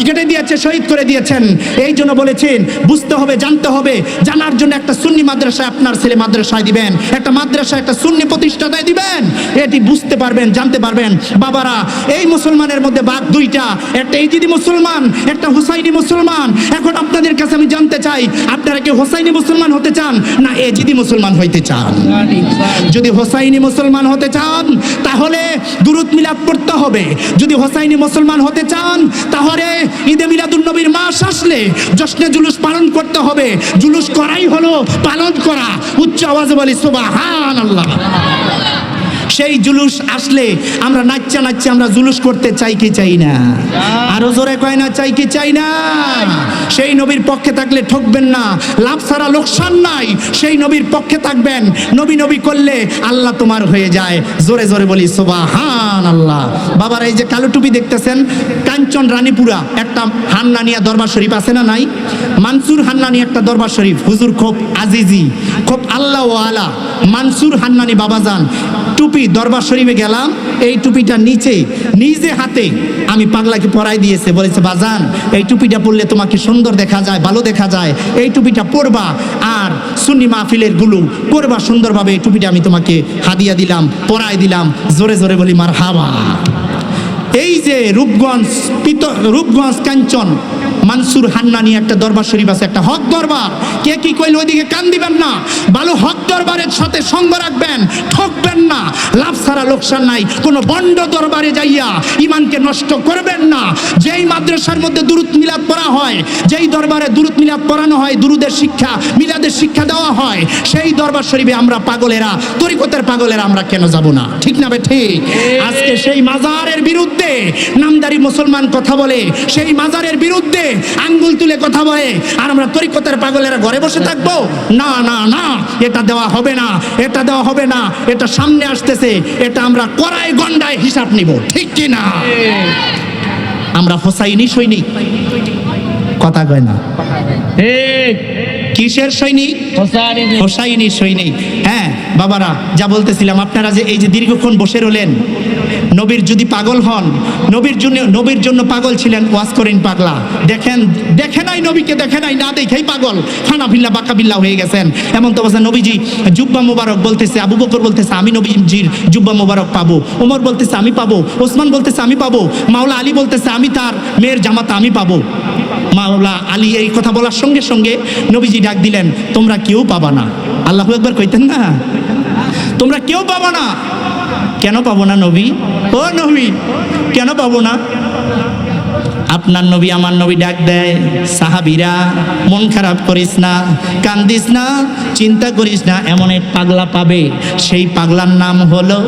কেটে দিয়েছে, শহীদ করে দিয়েছেন। এই জন্য বলেছেন বুঝতে হবে, জানতে হবে। জানার জন্য একটা সুন্নি মাদ্রাসায় আপনার ছেলে মাদ্রাসায় দিবেন, একটা মাদ্রাসায় একটা সুন্নি প্রতিষ্ঠাতায় দিবেন, এটি বুঝতে পারবেন, জানতে পারবেন। বাবারা, এই মুসলমানের মধ্যে ভাগ দুইটা, একটা ইজিদি মুসলমান, একটা হুসাইনি মুসলমান। এখন আপনাদের কাছে আমি জানতে চাই, আপনারা কি হোসাইনি মুসলমান হতে চান না এজিদি মুসলমান হইতে চান? যদি হোসাইনি মুসলমান হতে চান তাহলে দুরুদ মিলাদ পড়তে হবে। যদি হোসাইনি মুসলমান হতে চান তাহলে ঈদে মিলাদুন নবীর মাস আসলে জশ্নে জুলুস পালন করতে হবে। জুলুস করাই হলো পালন করা। উচ্চ আওয়াজে বলি সুবহানাল্লাহ। সেই জুলুস আসলে আমরা নাচ্চা নাচ্চা আমরা জুলুস করতে চাই কি চাই না? আরো জোরে কয় না, চাই কি চাই না? সেই নবীর পক্ষে থাকলে ঠকবেন না, লাভ ছাড়া লোকসান নাই। সেই নবীর পক্ষে থাকবেন, নবী নবী করলে আল্লাহ তোমার হয়ে যায়। জোরে জোরে বলি সুবহানাল্লাহ। বাবার এই যে কালো টুপি দেখতেছেন, কাঞ্চন রানীপুরা একটা হান্নানিয়া দরবার শরীফ আছে না নাই? মানসুর হান্নানি একটা দরবার শরীফ, হুজুর খুব আজিজি, খুব আল্লাহ ওয়ালা মানসুর হান্নানি বাবাজান টুপি দরবার শরীফে গেলাম, এই টুপিটা নিচে নিজে হাতে আমি পাগলাকে পরাই দিয়েছে, বলেছে বাজান এই টুপিটা পরলে তোমাকে সুন্দর দেখা যায়, ভালো দেখা যায়, এই টুপিটা পরবা আর সুন্নি মাহফিলের গুলো পরবা সুন্দরভাবে, এই টুপিটা আমি তোমাকে হাদিয়া দিলাম, পরাই দিলাম। জোরে জোরে বলি মারহাবা। এই যে রূপগঞ্জ কাঞ্চন মানসুর হান্নানি একটা দরবার শরীফ আছে, একটা হক দরবার। কে কি কইল ওইদিকে কান দিবেন না, ভালো হক দরবারের সাথে সঙ্গ রাখবেন, ঠকবেন না, লাভ ছাড়া লোকসান নাই। কোনো বন্ড দরবারে যাইয়া ইমানকে নষ্ট করবেন না। যেই মাদ্রাসা মাদ্রাসার মধ্যে দুরুদ মিলাদ পড়া হয়, যেই দরবারে দুরুদ মিলাদ পড়ানো হয়, দুরুদের শিক্ষা মিলাদের শিক্ষা দেওয়া হয়, সেই দরবার শরীফে আমরা পাগলেরা, তরিকতের পাগলেরা আমরা কেন যাব না? ঠিক না বে ঠিক? আজকে সেই মাজারের বিরুদ্ধে নামদারি মুসলমান কথা বলে, সেই মাজারের বিরুদ্ধে আঙ্গুল তুলে কথা বলে, আর আমরা তরিকতের পাগলেরা ঘরে বসে থাকবো? না না না, এটা দেওয়া হবে না, এটা দেওয়া হবে না, এটা সামনে আসতেছে, এটা আমরা কড়াই গন্ডায় হিসাব নিব, ঠিক কি না? আমরা হোসাইনি সৈনিক, কথা কয় না, ঠিক কিসের সৈনিক? হোসাইনি হোসাইনি সৈনিক। হ্যাঁ বাবারা, যা বলতেছিলাম, আপনারা যে এই যে দীর্ঘক্ষণ বসে রলেন, নবীর যদি পাগল হন, নবীর জন্য পাগল ছিলেন, ওয়াজ করেন পাগলা, দেখে নাই নবীকে, দেখে নাই, না দেখেই পাগল, ফানাফিল্লা বাকাবিল্লা হয়ে গেছেন। এমন তো অবস্থা, নবীজি জুব্বা মুবারক বলতেছে, আবু বকর বলতেছে আমি নবীজির জুব্বা মুবারক পাবো, ওমর বলতেছে আমি পাবো, ওসমান বলতেছে আমি পাবো, মাওলা আলী বলতেছে আমি তার মেয়ের জামাতা আমি পাবো। মাওলা আলী এই কথা বলার সঙ্গে সঙ্গে নবীজি ডাক দিলেন, তোমরা কেউ পাবা না। আল্লাহু আকবার কইতেন না? তোমরা কেউ পাবো না। কেন পাবো না নবী? ও নবী, কেন পাবো না? আপনার নবী আমার নবী ডাক দেয়, সাহাবীরা মন খারাপ করিস না, কান্দিস না, চিন্তা করিস না, এমন এক পাগলা পাবে, সেই পাগলার নাম হলো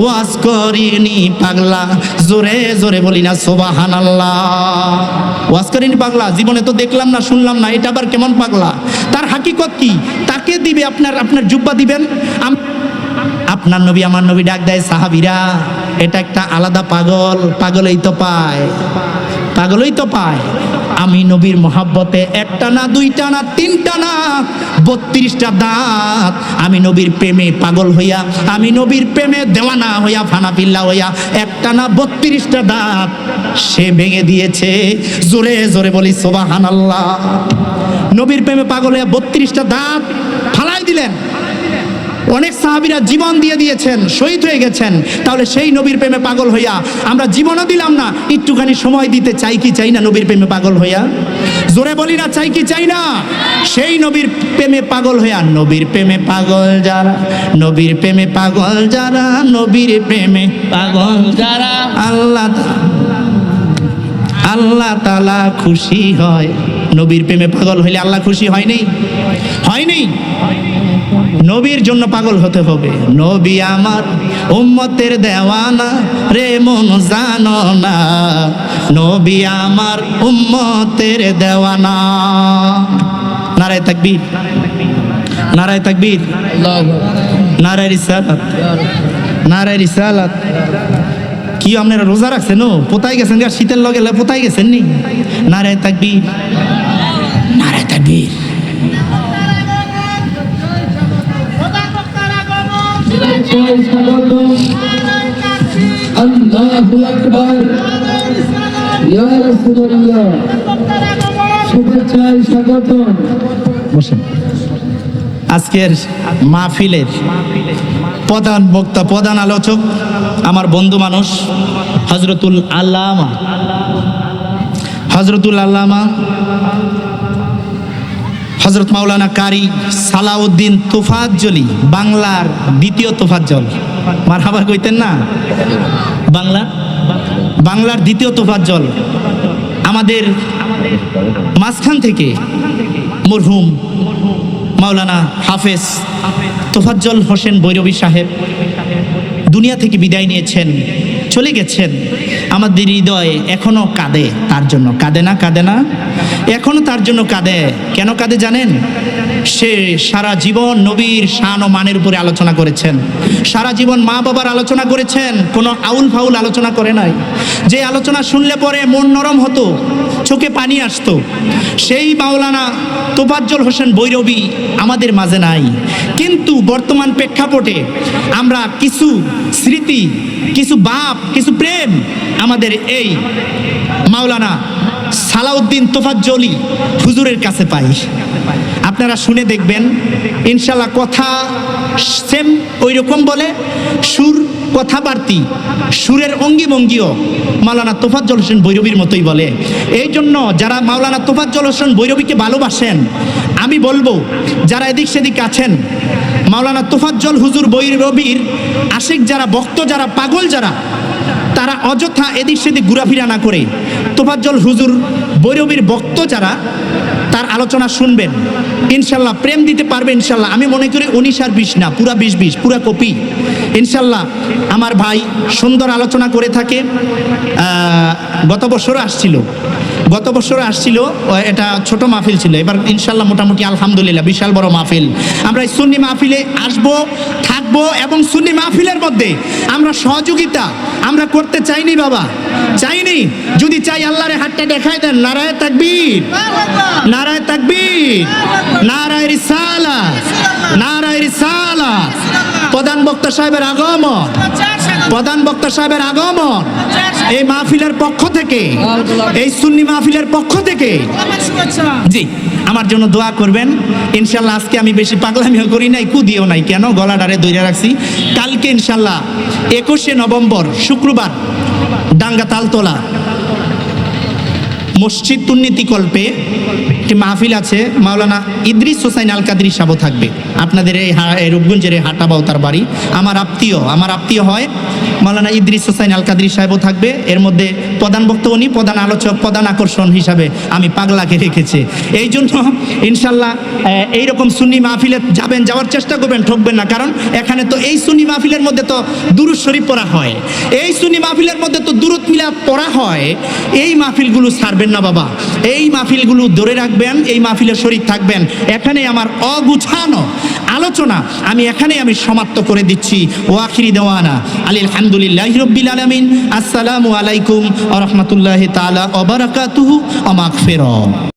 ওয়াজ করিনি পাগলা। জোরে জোরে বলি না সুবহানাল্লাহ। ওয়াজ করিনি পাগলা, জীবনে তো দেখলাম না, শুনলাম না, এটা আবার কেমন পাগলা? তার হাকিকত কি? তাকে দিবে আপনার জুব্বা দিবেন? আপনার নবী আমার নবী ডাক দেয়, সাহাবীরা এটা একটা আলাদা পাগল, পাগলই তো পায়, পাগলই তো পায়। আমি নবীর মহাব্বতে একটা না, দুইটা না, তিনটা না, 32টা দাঁত, আমি নবীর প্রেমে পাগল হইয়া, আমি নবীর প্রেমে দেওয়ানা হইয়া, ফানাফিল্লা হইয়া, একটা না 32টা দাঁত সে ভেঙে দিয়েছে। জোরে জোরে বলি সুবহানাল্লাহ। নবীর প্রেমে পাগল হইয়া 32টা দাঁত ফালাই দিলেন। অনেক সাহাবীরা জীবন দিয়ে দিয়েছেন, শহীদ হয়ে গেছেন। তাহলে সেই নবীর প্রেমে পাগল হইয়া আমরা জীবনও দিলাম না, একটুখানি সময় দিতে চাই কি চাই না? নবীর প্রেমে পাগল হইয়া জোরে বলি না, চাই কি চাই না? সেই নবীর প্রেমে পাগল হইয়া, নবীর প্রেমে পাগল যারা, নবীর প্রেমে পাগল যারা, নবীর প্রেমে পাগল যারা, আল্লাহ তাআলা খুশি হয়। নবীর প্রেমে পাগল হইলে আল্লাহ খুশি হয়নি? হয়নি? নবীর জন্য পাগল হতে হবে। নবী আমার উম্মতের দেওয়ানা রে মন জানো না, নবী আমার উম্মতের দেওয়ানা। নারায়ে তাকবীর, নারায়ে তাকবীর, নারায়ে রিসালাত, নারায়ে রিসালাত। কি আপনারা রোজা রাখছেন? ও পোতাই গেছেন, শীতের লগে পোতাই গেছেন নি? নারায়ে তাকবীর, নারায়ে তাকবীর। আল্লাহু আকবার, ইয়া রাসূলুল্লাহ, শুভেচ্ছায় স্বাগতম। বসেন। আজকের মাহফিলের প্রধান বক্তা, প্রধান আলোচক আমার বন্ধু মানুষ হযরতুল আল্লামা হযরত মাওলানা কারি সালাউদ্দিন তোফাজ্জলি, বাংলার দ্বিতীয় তোফাজ্জল। মারহাবা কইতেন না? বাংলার দ্বিতীয় তোফাজ্জল। আমাদের মাঝখান থেকে মরহুম মাওলানা হাফেজ তোফাজ্জল হোসেন বৈরবী সাহেব দুনিয়া থেকে বিদায় নিয়েছেন, চলে গেছেন। আমাদের হৃদয়ে এখনো কাঁদে তার জন্য। কাঁদে না? কাঁদে না? এখনো তার জন্য কাঁদে। কেন কাঁদে জানেন? সে সারা জীবন নবীর শান ও মানের উপরে আলোচনা করেছেন, সারা জীবন মা বাবার আলোচনা করেছেন, কোনো আউল ফাউল আলোচনা করে নাই। যে আলোচনা শুনলে পরে মন নরম হতো, চোখে পানি আসতো, সেই মাওলানা তোফাজ্জল হোসেন বৈরবী আমাদের মাঝে নাই। কিন্তু বর্তমান প্রেক্ষাপটে আমরা কিছু স্মৃতি, কিছু বাপ, কিছু প্রেম আমাদের এই মাওলানা সালাউদ্দিন তোফাজ্জলি হুজুরের কাছে পাই। আপনারা শুনে দেখবেন ইনশাল্লাহ। কথা সেম ওই রকম বলে, সুর কথাবার্তি, সুরের অঙ্গি ভঙ্গিও মাওলানা তোফাজ্জল হোসেন বৈরবীর মতোই বলে। এই জন্য যারা মাওলানা তোফাজ্জল হোসেন বৈরবীকে ভালোবাসেন, আমি বলবো যারা এদিক সেদিক আছেন, মাওলানা তোফাজ্জল হুজুর বৈরবীর আশিক যারা, ভক্ত যারা, পাগল যারা, তারা অযথা এদিক সেদিক ঘোরাফেরা না করে তোফাজ্জল হুজুর বৈরবীর ভক্ত যারা তার আলোচনা শুনবেন, ইনশাল্লাহ প্রেম দিতে পারবে ইনশাল্লাহ। আমি মনে করি 19 আর 20 না, পুরা 20 পুরা কপি ইনশাল্লাহ। আমার ভাই সুন্দর আলোচনা করে থাকে। গত বছরও আসছিল, এটা ছোট মাহফিল ছিল, এবার ইনশাল্লাহ মোটামুটি আলহামদুলিল্লাহ বিশাল বড় মাহফিল। আমরা এই সুন্নি মাহফিলে আসবো, থাকবো এবং সুন্নি মাহফিলের মধ্যে আমরা সহযোগিতা আমরা করতে চাইনি বাবা, চাইনি। যদি চাই আল্লাহরে হাতটা দেখাই দেন, নারায়ে তাকবীর, নারায়ে তাকবীর, নারায়ে রিসালাত, নারায়ে রিসালাত। প্রধান বক্তা সাহেবের আগমন, প্রধান বক্তা সাহেবের আগমন এই মাহফিলের পক্ষ থেকে, এই সুন্নি মাহফিলের পক্ষ থেকে জি আমার জন্য দোয়া করবেন ইনশাল্লাহ। আজকে আমি বেশি পাগলামিও করি নাই, কুদিও নাই, কেন গলাটারে ধরে রাখছি। কালকে ইনশাল্লাহ 21শে নভেম্বর শুক্রবার ডাঙ্গা তালতলা মসজিদ দুর্নীতিকল্পে একটি মাহফিল আছে। মাওলানা ইদ্রিস হোসাইন আল কাদরি সাহেব থাকবে। আপনাদের এই রূপগঞ্জের হাটাবাও তার বাড়ি, আমার আত্মীয় হয়। মাওলানা ইদ্রিস হোসাইন আল কাদরি সাহেবও থাকবে। এর মধ্যে প্রধান বক্তা উনি, প্রধান আলোচক, প্রধান আকর্ষণ হিসাবে আমি পাগলাকে রেখেছি। এই জন্য ইনশাল্লাহ এইরকম সুন্নি মাহফিলে যাবেন, যাওয়ার চেষ্টা করবেন, ঠকবেন না। কারণ এখানে তো এই সুন্নি মাহফিলের মধ্যে তো দুরূদ শরীফ পড়া হয়, এই সুন্নি মাহফিলের মধ্যে তো দুরূদ মিলাদ পড়া হয়। এই মাহফিলগুলো ছাড়বেন না বাবা, এই মাহফিলগুলো ধরে রাখবেন, এই মাহফিলের শরীক থাকবেন। এখানে আমার অগুছানো আলোচনা আমি সমাপ্ত করে দিচ্ছি। ও আখিরি দেওয়ানা আলহামদুলিল্লাহি রাব্বিল আলামিন। আসসালামু আলাইকুম ওয়া রাহমাতুল্লাহি তাআলা ওয়া বারাকাতুহু ওয়া মাগফিরাহ।